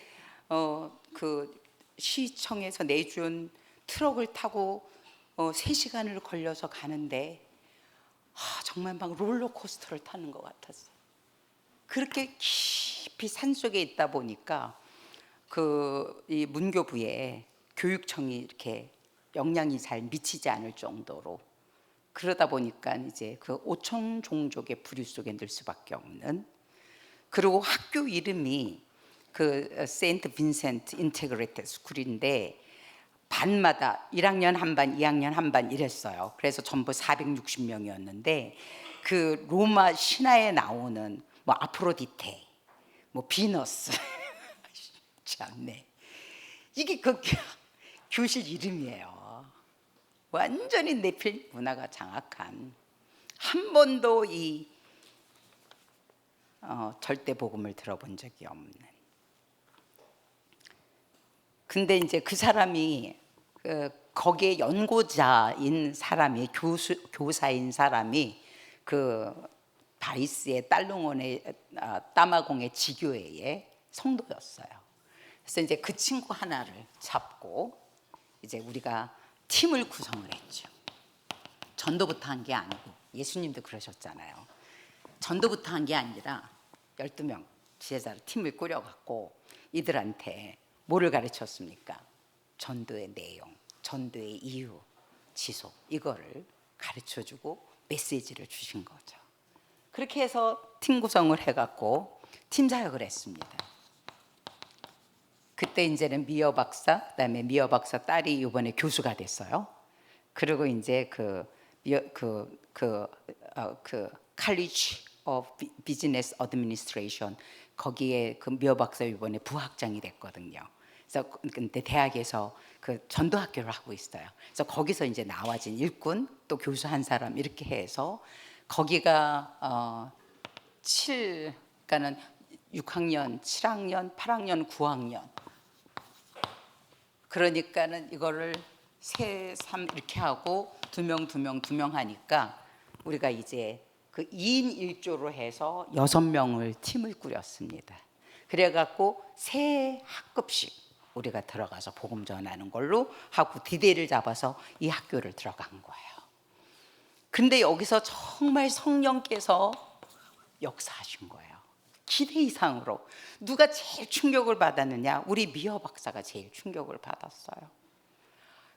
그 시청에서 내준 트럭을 타고 3시간을 걸려서 가는데 정말 막 롤러코스터를 타는 것 같았어요. 그렇게 깊이 산속에 있다 보니까 이 문교부에 교육청이 이렇게 영향이 잘 미치지 않을 정도로, 그러다 보니까 이제 그 5천 종족의 부류 속에 늘 수밖에 없는, 그리고 학교 이름이 그 세인트 빈센트 인테그레이트 스쿨인데 반마다 1학년 한 반, 2학년 한 반 이랬어요. 그래서 전부 460명이었는데 그 로마 신화에 나오는 뭐 아프로디테, 뭐 비너스 참네. 이게 그 교실 이름이에요. 완전히 내필 문화가 장악한, 한 번도 이 절대 복음을 들어본 적이 없는. 근데 이제 그 사람이 거기에 연고자인 사람이 교사인 사람이 그 바이스의 딸롱원의 따마공의 지교회의 성도였어요. 그래서 이제 그 친구 하나를 잡고 이제 우리가 팀을 구성을 했죠. 전도부터 한 게 아니고, 예수님도 그러셨잖아요. 전도부터 한 게 아니라 12명 지혜자를 팀을 꾸려갖고 이들한테 뭐를 가르쳤습니까? 전도의 내용, 전도의 이유, 지속, 이거를 가르쳐주고 메시지를 주신 거죠. 그렇게 해서 팀 구성을 해갖고 팀 사역을 했습니다. 그때 이제는 미어 박사, 그다음에 미어 박사 딸이 이번에 교수가 됐어요. 그리고 이제 College of Business Administration, 거기에 그 미어 박사 이번에 부학장이 됐거든요. 그래서 근데 대학에서 그 전도학교를 하고 있어요. 그래서 거기서 이제 나와진 일꾼, 또 교수 한 사람 이렇게 해서 거기가 그러니까는 6학년, 7학년, 8학년, 9학년. 그러니까는 이거를 3, 3 이렇게 하고 2명, 2명, 2명 하니까 우리가 이제 그 2인 1조로 해서 6명을 팀을 꾸렸습니다. 그래갖고 3학급씩 우리가 들어가서 복음 전하는 걸로 하고 디데이를 잡아서 이 학교를 들어간 거예요. 근데 여기서 정말 성령께서 역사하신 거예요. 기대 이상으로. 누가 제일 충격을 받았느냐? 우리 미어 박사가 제일 충격을 받았어요.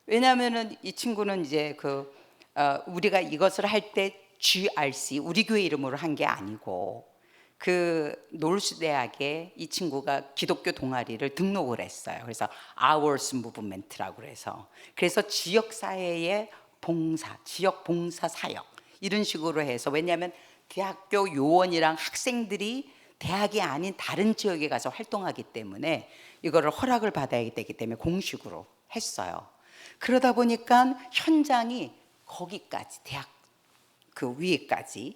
왜냐하면은 이 친구는 이제 우리가 이것을 할 때 GRC, 우리 교회 이름으로 한 게 아니고 그 노르스 대학에 이 친구가 기독교 동아리를 등록을 했어요. 그래서 Hours Movement라고 그래서 지역 사회의 봉사, 지역 봉사 사역 이런 식으로 해서, 왜냐하면 대학교 요원이랑 학생들이 대학이 아닌 다른 지역에 가서 활동하기 때문에 이거를 허락을 받아야 되기 때문에 공식으로 했어요. 그러다 보니까 현장이 거기까지, 대학 그 위에까지.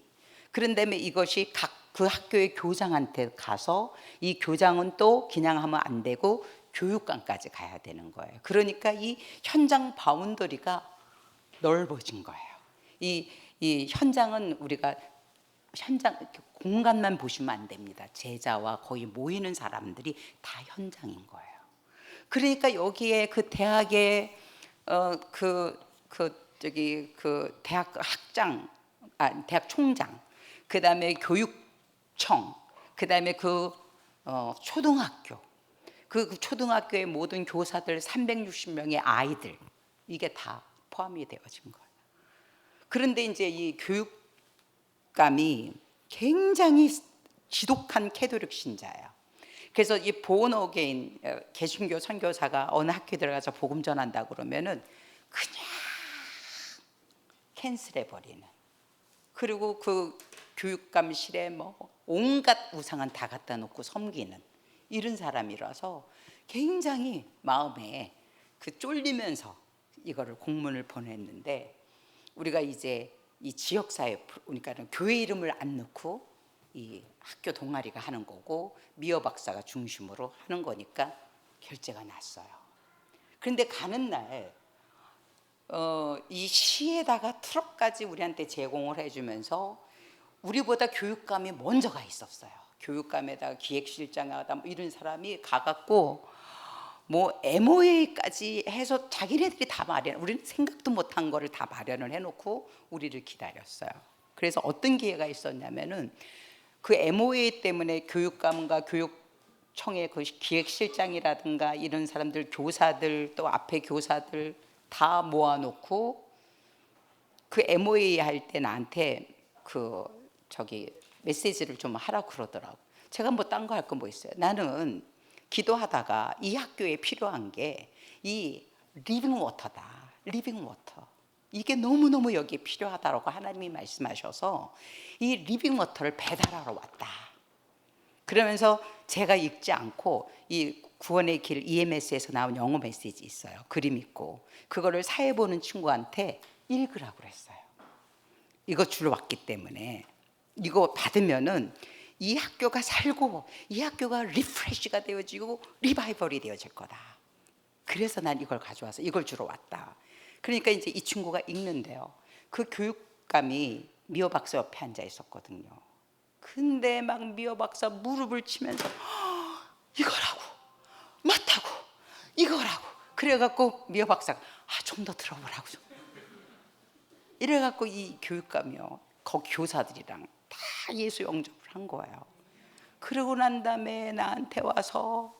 그런 다음에 이것이 각 그 학교의 교장한테 가서 이 교장은 또 그냥 하면 안 되고 교육관까지 가야 되는 거예요. 그러니까 이 현장 바운더리가 넓어진 거예요. 이 현장은 우리가 현장 공간만 보시면 안 됩니다. 제자와 거의 모이는 사람들이 다 현장인 거예요. 그러니까 여기에 그 대학의 대학 학장, 대학 총장, 그 다음에 교육청, 그 다음에 초등학교, 그 초등학교의 모든 교사들 360명의 아이들, 이게 다 포함이 되어진 거예요. 그런데 이제 이 교육감이 굉장히 지독한 캐톨릭 신자예요. 그래서 이 본 어게인 개신교 선교사가 어느 학교에 들어가서 복음 전한다 그러면은 그냥 캔슬해 버리는. 그리고 그 교육감실에 뭐 온갖 우상은 다 갖다 놓고 섬기는 이런 사람이라서 굉장히 마음에 쫄리면서 이거를 공문을 보냈는데, 우리가 이제 이 지역사회, 그러니까 교회 이름을 안 넣고 이 학교 동아리가 하는 거고 미어 박사가 중심으로 하는 거니까 결제가 났어요. 그런데 가는 날 이 시에다가 트럭까지 우리한테 제공을 해주면서 우리보다 교육감이 먼저 가 있었어요. 교육감에다가 기획실장하다 뭐 이런 사람이 가갖고 뭐 MOA까지 해서 자기네들이 다 마련, 우리는 생각도 못한 거를 다 마련을 해놓고 우리를 기다렸어요. 그래서 어떤 기회가 있었냐면은 그 MOA 때문에 교육감과 교육청의 그 기획실장이라든가 이런 사람들, 교사들, 또 앞에 교사들 다 모아놓고 그 MOA 할 때 나한테 메시지를 좀 하라고 그러더라고. 제가 뭐 딴 거 할 거 뭐 있어요. 나는 기도하다가 이 학교에 필요한 게 이 리빙 워터다. 리빙 워터. 이게 너무너무 여기에 필요하다라고 하나님이 말씀하셔서 이 리빙 워터를 배달하러 왔다. 그러면서 제가 읽지 않고 이 구원의 길 EMS에서 나온 영어 메시지 있어요. 그림 있고 그거를 사회 보는 친구한테 읽으라고 그랬어요. 이거 주러 왔기 때문에 이거 받으면은 이 학교가 살고 이 학교가 리프레시가 되어지고 리바이벌이 되어질 거다. 그래서 난 이걸 가져와서 이걸 주러 왔다. 그러니까 이제 이 친구가 읽는데요. 그 교육감이 미호 박사 옆에 앉아 있었거든요. 근데 막 미호 박사 무릎을 치면서 이거라고 맞다고 이거라고 그래갖고 미호 박사가 좀 더 들어보라고 좀. 이래갖고 이 교육감이요 거기 교사들이랑 다 예수 영접을 한 거예요. 그러고 난 다음에 나한테 와서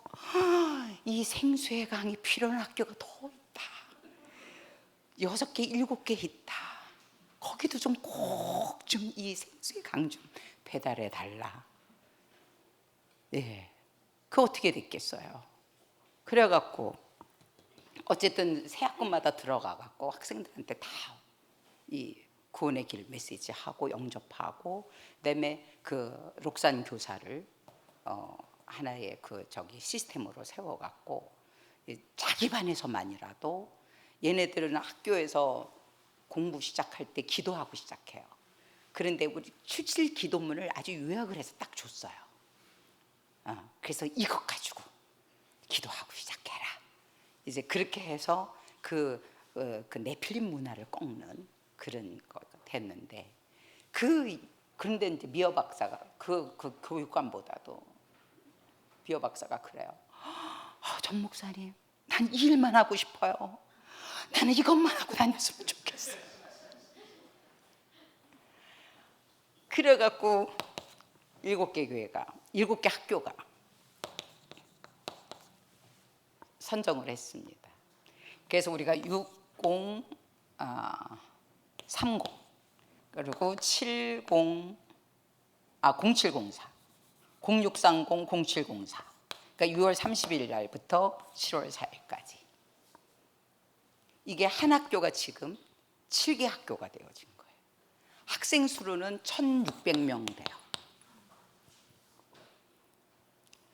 이 생수의 강이 필요한 학교가 더 있다. 6개, 7개 있다. 거기도 좀 꼭 좀 이 생수의 강 좀 배달해 달라. 예, 그 어떻게 됐겠어요? 그래갖고 어쨌든 새 학교마다 들어가갖고 학생들한테 다 이 구원의 길 메시지 하고 영접하고 그다음에 그 록산 교사를 하나의 그 저기 시스템으로 세워갖고 자기 반에서만이라도 얘네들은 학교에서 공부 시작할 때 기도하고 시작해요. 그런데 우리 77 기도문을 아주 요약을 해서 딱 줬어요. 그래서 이것 가지고 기도하고 시작해라. 이제 그렇게 해서 그 네필림 문화를 꺾는 그런 거가 됐는데 그런데 이제 미어 박사가 그 교육관보다도 미어 박사가 그래요. 전 목사님, 난 이 일만 하고 싶어요. 나는 이것만 하고 다녔으면 좋겠어요. 그래갖고 7개 교회가 7개 학교가 선정을 했습니다. 그래서 우리가 30 그리고 0704 0630 0704 그러니까 6월 30일 날부터 7월 4일까지 이게 한 학교가 지금 7개 학교가 되어진 거예요. 학생 수로는 1600명 돼요.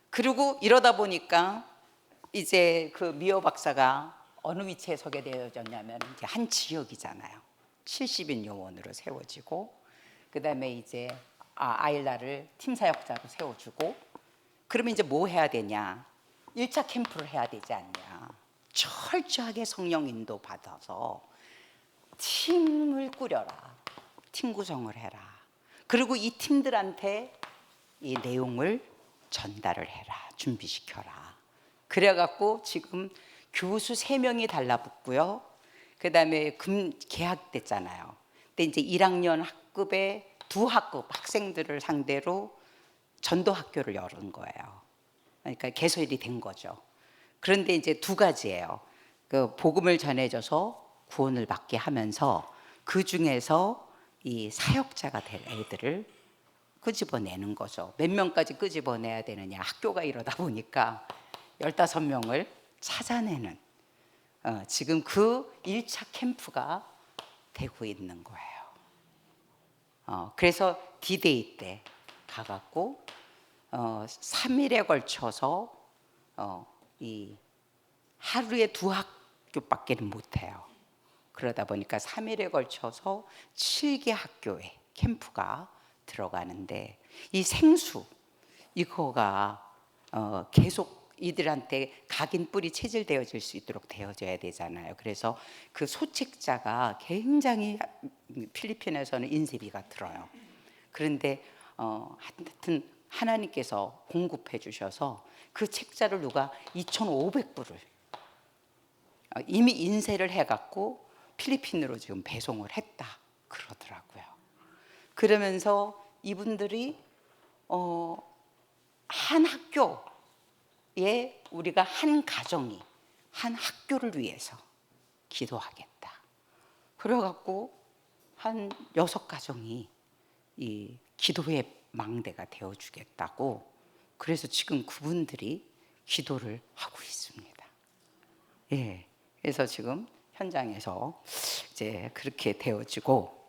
그리고 이러다 보니까 이제 그 미호 박사가 어느 위치에 서게 되어졌냐면 이제 한 지역이잖아요. 70인 요원으로 세워지고 그다음에 이제 아일라를 팀 사역자로 세워주고 그러면 이제 뭐 해야 되냐? 1차 캠프를 해야 되지 않냐? 철저하게 성령 인도 받아서 팀을 꾸려라. 팀 구성을 해라. 그리고 이 팀들한테 이 내용을 전달을 해라. 준비시켜라. 그래갖고 지금 교수 3명이 달라붙고요. 그다음에 계약됐잖아요. 근데 이제 1학년 학급에 2학급 학생들을 상대로 전도 학교를 열은 거예요. 그러니까 개설이 된 거죠. 그런데 이제 2가지예요. 그 복음을 전해줘서 구원을 받게 하면서 그 중에서 이 사역자가 될 애들을 끄집어내는 거죠. 몇 명까지 끄집어내야 되느냐. 학교가 이러다 보니까 15명을 찾아내는 지금 그 1차 캠프가 되고 있는 거예요. 그래서 D-Day 때 가갖고 3일에 걸쳐서 이 하루에 2학교밖에는 못해요. 그러다 보니까 3일에 걸쳐서 7개 학교에 캠프가 들어가는데 이 생수 이거가 계속 이들한테 각인 뿌리 체질되어질 수 있도록 되어져야 되잖아요. 그래서 그 소책자가 굉장히 필리핀에서는 인쇄비가 들어요. 그런데 하여튼 하나님께서 공급해 주셔서 그 책자를 누가 2,500부를 이미 인쇄를 해갖고 필리핀으로 지금 배송을 했다 그러더라고요. 그러면서 이분들이 한 학교에 우리가 한 가정이 한 학교를 위해서 기도하겠다. 그래갖고 한 6가정이 이 기도의 망대가 되어주겠다고 그래서 지금 그분들이 기도를 하고 있습니다. 예, 그래서 지금 현장에서 이제 그렇게 되어지고,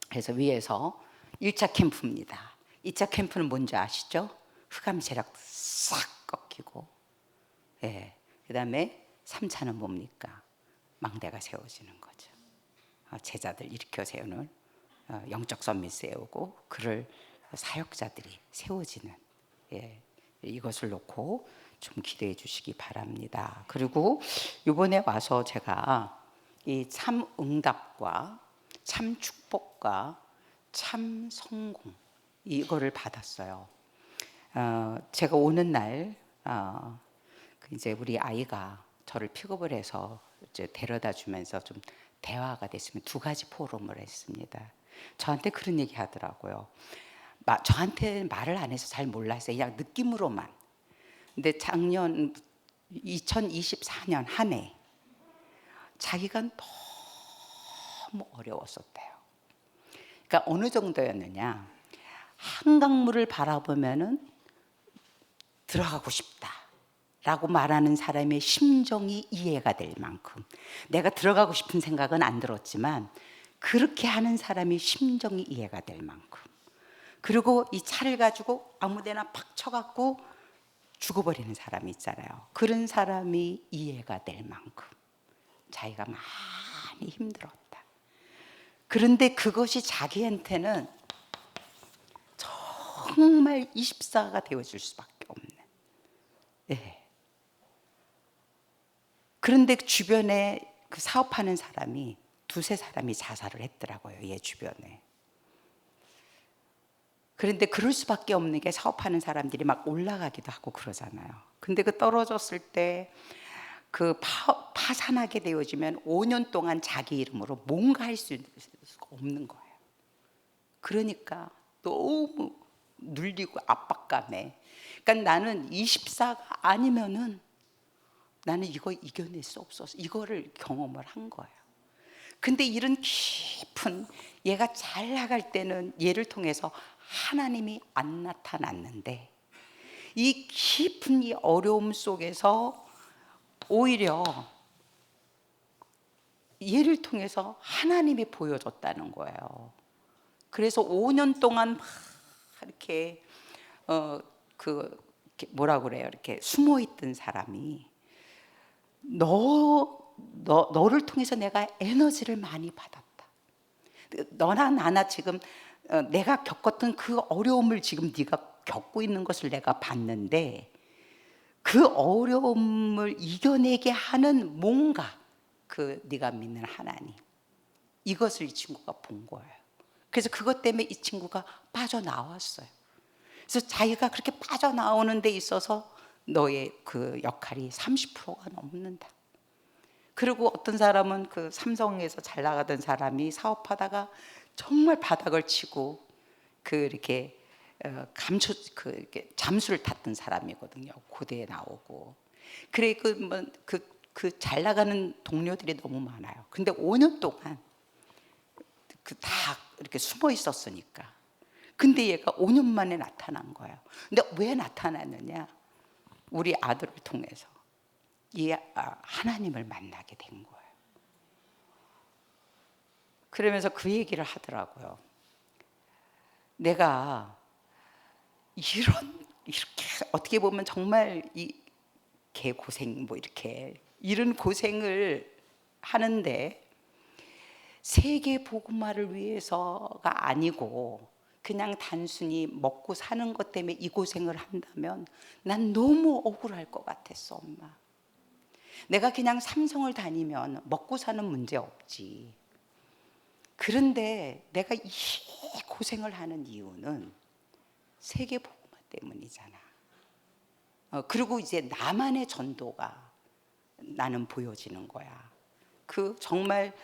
그래서 위에서 1차 캠프입니다. 2차 캠프는 뭔지 아시죠? 흑암 세력 싹 꺾이고, 예. 그다음에 3차는 뭡니까? 망대가 세워지는 거죠. 제자들 일으켜 세우는 영적 선미 세우고 그를 사역자들이 세워지는, 예. 이것을 놓고 좀 기대해 주시기 바랍니다. 그리고 이번에 와서 제가 이 참 응답과 참 축복과 참 성공, 이거를 받았어요. 제가 오는 날 이제 우리 아이가 저를 픽업을 해서 이제 데려다 주면서 좀 대화가 됐으면 2가지 포럼을 했습니다. 저한테 그런 얘기 하더라고요. 저한테 말을 안 해서 잘 몰랐어요. 그냥 느낌으로만. 근데 작년 2024년 한 해 자기가 너무 어려웠었대요. 그러니까 어느 정도였느냐, 한강물을 바라보면은 들어가고 싶다라고 말하는 사람의 심정이 이해가 될 만큼, 내가 들어가고 싶은 생각은 안 들었지만 그렇게 하는 사람의 심정이 이해가 될 만큼, 그리고 이 차를 가지고 아무데나 팍 쳐갖고 죽어버리는 사람이 있잖아요. 그런 사람이 이해가 될 만큼 자기가 많이 힘들었다. 그런데 그것이 자기한테는 정말 24가 되어줄 수밖에 없는. 네. 그런데 주변에 그 사업하는 사람이 2-3사람이 자살을 했더라고요. 얘 주변에. 그런데 그럴 수밖에 없는 게, 사업하는 사람들이 막 올라가기도 하고 그러잖아요. 근데 그 떨어졌을 때 그 파산하게 되어지면 5년 동안 자기 이름으로 뭔가 할 수가 없는 거예요. 그러니까 너무 눌리고 압박감에, 그러니까 나는 24가 아니면은 나는 이거 이겨낼 수 없어서 이거를 경험을 한 거예요. 근데 이런 깊은, 얘가 잘 나갈 때는 얘를 통해서 하나님이 안 나타났는데, 이 깊은 이 어려움 속에서 오히려 얘를 통해서 하나님이 보여줬다는 거예요. 그래서 5년 동안 막 이렇게 뭐라 그래요? 이렇게 숨어 있던 사람이 너를 통해서 내가 에너지를 많이 받았다. 너나 나나 지금 내가 겪었던 그 어려움을 지금 네가 겪고 있는 것을 내가 봤는데, 그 어려움을 이겨내게 하는 뭔가, 그 네가 믿는 하나님, 이것을 이 친구가 본 거예요. 그래서 그것 때문에 이 친구가 빠져나왔어요. 그래서 자기가 그렇게 빠져나오는 데 있어서 너의 그 역할이 30%가 넘는다. 그리고 어떤 사람은 그 삼성에서 잘 나가던 사람이 사업하다가 정말 바닥을 치고 이렇게 이렇게 잠수를 탔던 사람이거든요. 고대에 나오고. 그래 그 잘 나가는 동료들이 너무 많아요. 근데 5년 동안 다 이렇게 숨어 있었으니까. 근데 얘가 5년 만에 나타난 거예요. 근데 왜 나타났느냐? 우리 아들을 통해서 하나님을 만나게 된 거예요. 그러면서 그 얘기를 하더라고요. 내가 이렇게 어떻게 보면 정말 이 개고생 뭐 이런 고생을 하는데, 세계 복음화를 위해서가 아니고 그냥 단순히 먹고 사는 것 때문에 이 고생을 한다면 난 너무 억울할 것 같았어, 엄마. 내가 그냥 삼성을 다니면 먹고 사는 문제 없지. 그런데 내가 이 고생을 하는 이유는 세계 복음화 때문이잖아. 그리고 이제 나만의 전도가 나는 보여지는 거야. 정말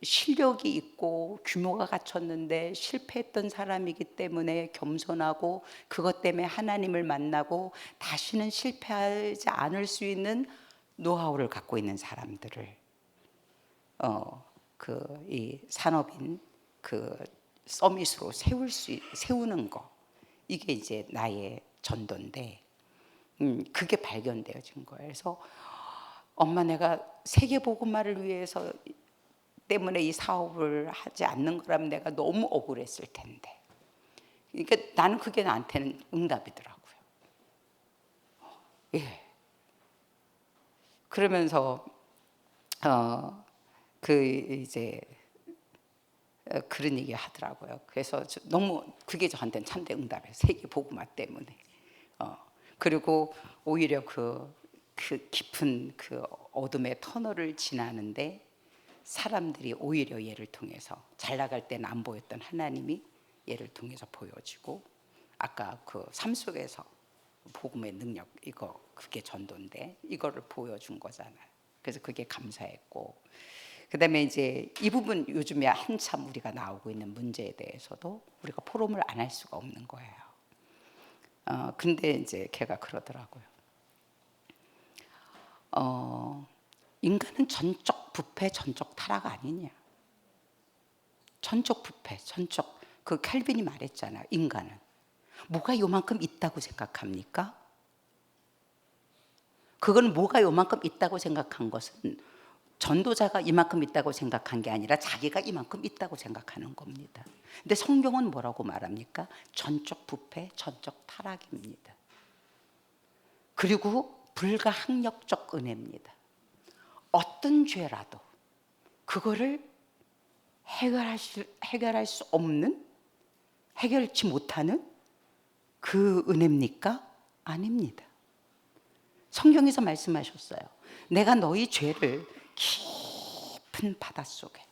실력이 있고 규모가 갖췄는데 실패했던 사람이기 때문에 겸손하고, 그것 때문에 하나님을 만나고 다시는 실패하지 않을 수 있는 노하우를 갖고 있는 사람들을 이 산업인 서밋으로 세우는 거, 이게 이제 나의 전도인데, 그게 발견되어진 거예요. 그래서 엄마 내가 세계복음화를 위해서 때문에 이 사업을 하지 않는 거라면 내가 너무 억울했을 텐데. 그러니까 나는 그게 나한테는 응답이더라고요. 예. 그러면서 이제 그런 얘기 하더라고요. 그래서 너무 그게 저한테는 참대 응답이에요. 세계 복음화 때문에. 그리고 오히려 그 깊은 그 어둠의 터널을 지나는데 사람들이 오히려 얘를 통해서 잘 나갈 때는 안 보였던 하나님이 얘를 통해서 보여지고, 아까 그 삶 속에서 복음의 능력, 이거 그게 전도인데 이거를 보여준 거잖아요. 그래서 그게 감사했고, 그다음에 이제 이 부분 요즘에 한참 우리가 나오고 있는 문제에 대해서도 우리가 포럼을 안 할 수가 없는 거예요. 근데 이제 걔가 그러더라고요. 인간은 전적 부패, 전적 타락 아니냐. 전적 부패, 전적, 그 켈빈이 말했잖아요. 인간은 뭐가 요만큼 있다고 생각합니까? 그건 뭐가 요만큼 있다고 생각한 것은 전도자가 이만큼 있다고 생각한 게 아니라 자기가 이만큼 있다고 생각하는 겁니다. 근데 성경은 뭐라고 말합니까? 전적 부패, 전적 타락입니다. 그리고 불가항력적 은혜입니다. 어떤 죄라도 그거를 해결할 수 없는, 해결치 못하는 그 은혜입니까? 아닙니다. 성경에서 말씀하셨어요. 내가 너희 죄를 깊은 바닷속에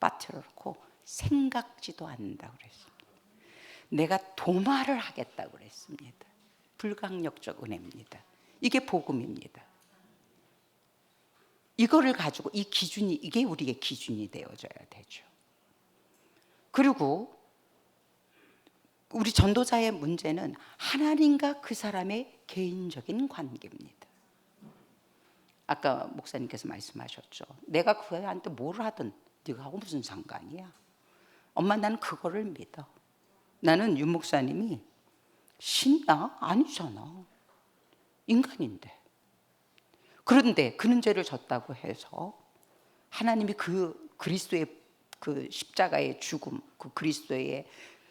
빠뜨려놓고 생각지도 않는다고 그랬습니다. 내가 도말을 하겠다고 그랬습니다. 불가항력적 은혜입니다. 이게 복음입니다. 이거를 가지고 이 기준이, 이게 우리의 기준이 되어져야 되죠. 그리고 우리 전도자의 문제는 하나님과 그 사람의 개인적인 관계입니다. 아까 목사님께서 말씀하셨죠. 내가 그 애한테 뭘 하든 네가 하고 무슨 상관이야. 엄마 나는 그거를 믿어. 나는 윤 목사님이 신이야? 아니잖아. 인간인데. 그런데 그는 죄를 졌다고 해서 하나님이 그 그리스도의 그 십자가의 죽음, 그 그리스도의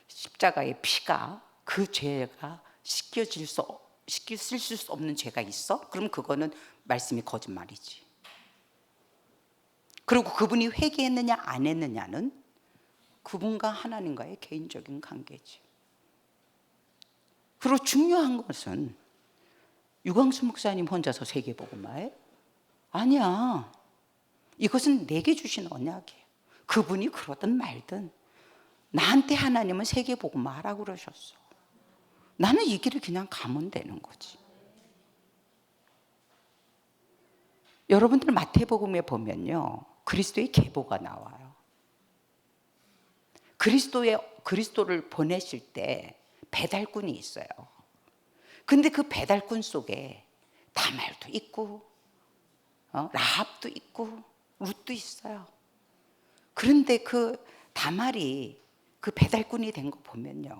십자가의 피가, 그 죄가 씻길 수 없는 죄가 있어? 그럼 그거는 말씀이 거짓말이지. 그리고 그분이 회개했느냐 안 했느냐는 그분과 하나님과의 개인적인 관계지. 그리고 중요한 것은 유광수 목사님 혼자서 세계복음화해? 아니야. 이것은 내게 주신 언약이에요. 그분이 그러든 말든 나한테 하나님은 세계복음화하라고 그러셨어. 나는 이 길을 그냥 가면 되는 거지. 여러분들 마태복음에 보면요, 그리스도의 계보가 나와요. 그리스도를 보내실 때 배달꾼이 있어요. 근데 그 배달꾼 속에 다말도 있고 라합도 있고 룻도 있어요. 그런데 그 다말이 그 배달꾼이 된 거 보면요,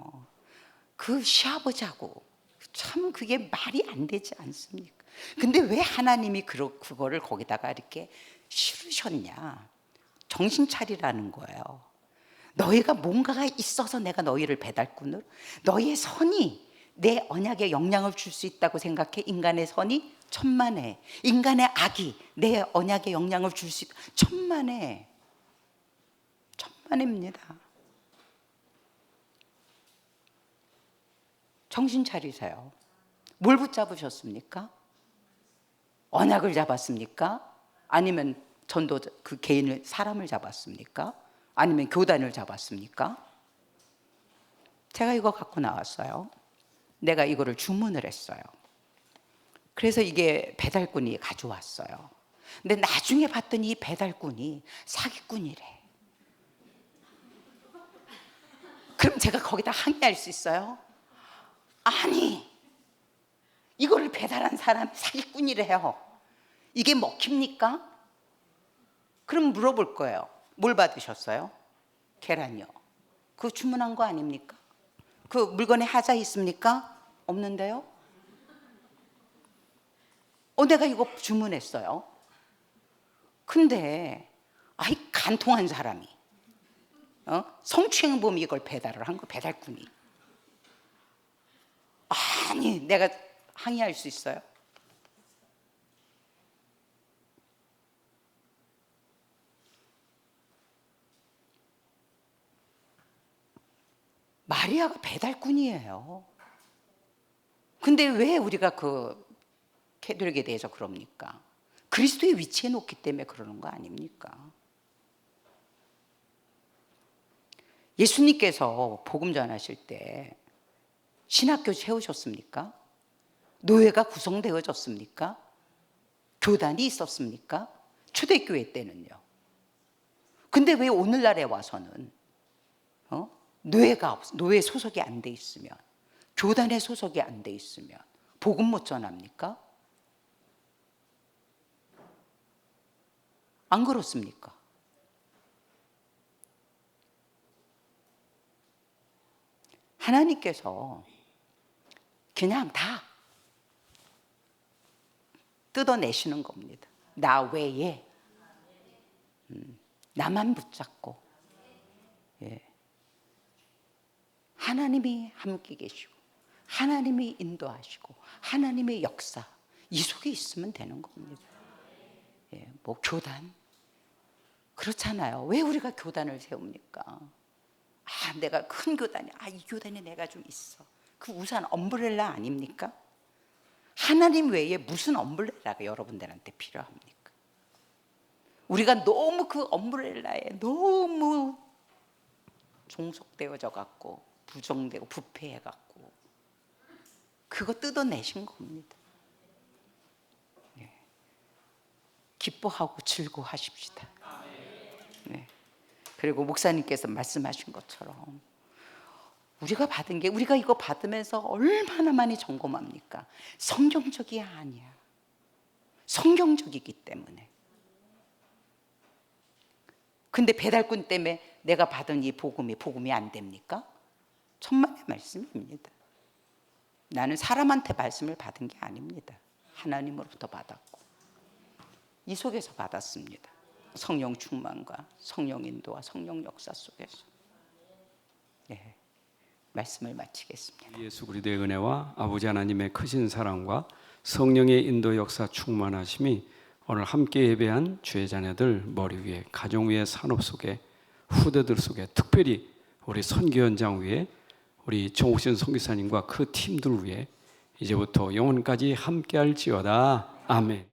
그 시아버지하고 참 그게 말이 안 되지 않습니까? 근데 왜 하나님이 그거를 거기다가 이렇게 실으셨냐? 정신 차리라는 거예요. 너희가 뭔가가 있어서 내가 너희를 배달꾼으로, 너희의 선이 내 언약에 영향을 줄 수 있다고 생각해? 인간의 선이 천만에, 인간의 악이 내 언약에 영향을 줄 수 있다. 천만에, 천만입니다. 정신 차리세요. 뭘 붙잡으셨습니까? 언약을 잡았습니까? 아니면 전도자 그 개인을, 사람을 잡았습니까? 아니면 교단을 잡았습니까? 제가 이거 갖고 나왔어요. 내가 이거를 주문을 했어요. 그래서 이게 배달꾼이 가져왔어요. 근데 나중에 봤더니 이 배달꾼이 사기꾼이래. 그럼 제가 거기다 항의할 수 있어요? 아니, 이거를 배달한 사람이 사기꾼이래요. 이게 먹힙니까? 그럼 물어볼 거예요. 뭘 받으셨어요? 계란이요. 그거 주문한 거 아닙니까? 그 물건에 하자 있습니까? 없는데요? 내가 이거 주문했어요. 근데 간통한 사람이 성추행범이 이걸 배달을 한 거, 배달꾼이. 아니, 내가 항의할 수 있어요? 마리아가 배달꾼이에요. 근데 왜 우리가 캐톨릭에 대해서 그럽니까? 그리스도의 위치에 놓기 때문에 그러는 거 아닙니까? 예수님께서 복음 전하실 때 신학교 세우셨습니까? 노예가 구성되어졌습니까? 교단이 있었습니까? 초대교회 때는요. 근데 왜 오늘날에 와서는 노예 소속이 안 돼 있으면, 교단에 소속이 안 돼 있으면 복음 못 전합니까? 안 그렇습니까? 하나님께서 그냥 다 뜯어내시는 겁니다. 나 외에 나만 붙잡고, 예. 하나님이 함께 계시고 하나님이 인도하시고 하나님의 역사, 이 속에 있으면 되는 겁니다. 예, 뭐 교단 그렇잖아요. 왜 우리가 교단을 세웁니까? 내가 큰 교단이, 이 교단에 내가 좀 있어. 그 우산 엄브렐라 아닙니까? 하나님 외에 무슨 엄브렐라가 여러분들한테 필요합니까? 우리가 너무 그 엄브렐라에 너무 종속되어져 갖고 부정되고 부패해 갖고 그거 뜯어내신 겁니다. 네. 기뻐하고 즐거워하십시다. 네. 그리고 목사님께서 말씀하신 것처럼 우리가 받은 게, 우리가 이거 받으면서 얼마나 많이 점검합니까? 성경적이 아니야. 성경적이기 때문에. 근데 배달꾼 때문에 내가 받은 이 복음이 안 됩니까? 천만의 말씀입니다. 나는 사람한테 말씀을 받은 게 아닙니다. 하나님으로부터 받았고, 이 속에서 받았습니다. 성령 충만과 성령 인도와 성령 역사 속에서. 네, 말씀을 마치겠습니다. 예수 그리스도의 은혜와 아버지 하나님의 크신 사랑과 성령의 인도 역사 충만하심이 오늘 함께 예배한 주의 자녀들 머리 위에, 가정 위에, 산업 속에, 후대들 속에, 특별히 우리 선교 현장 위에, 우리 정옥신 선교사님과 그 팀들 위에 이제부터 영원까지 함께 할지어다. 아멘.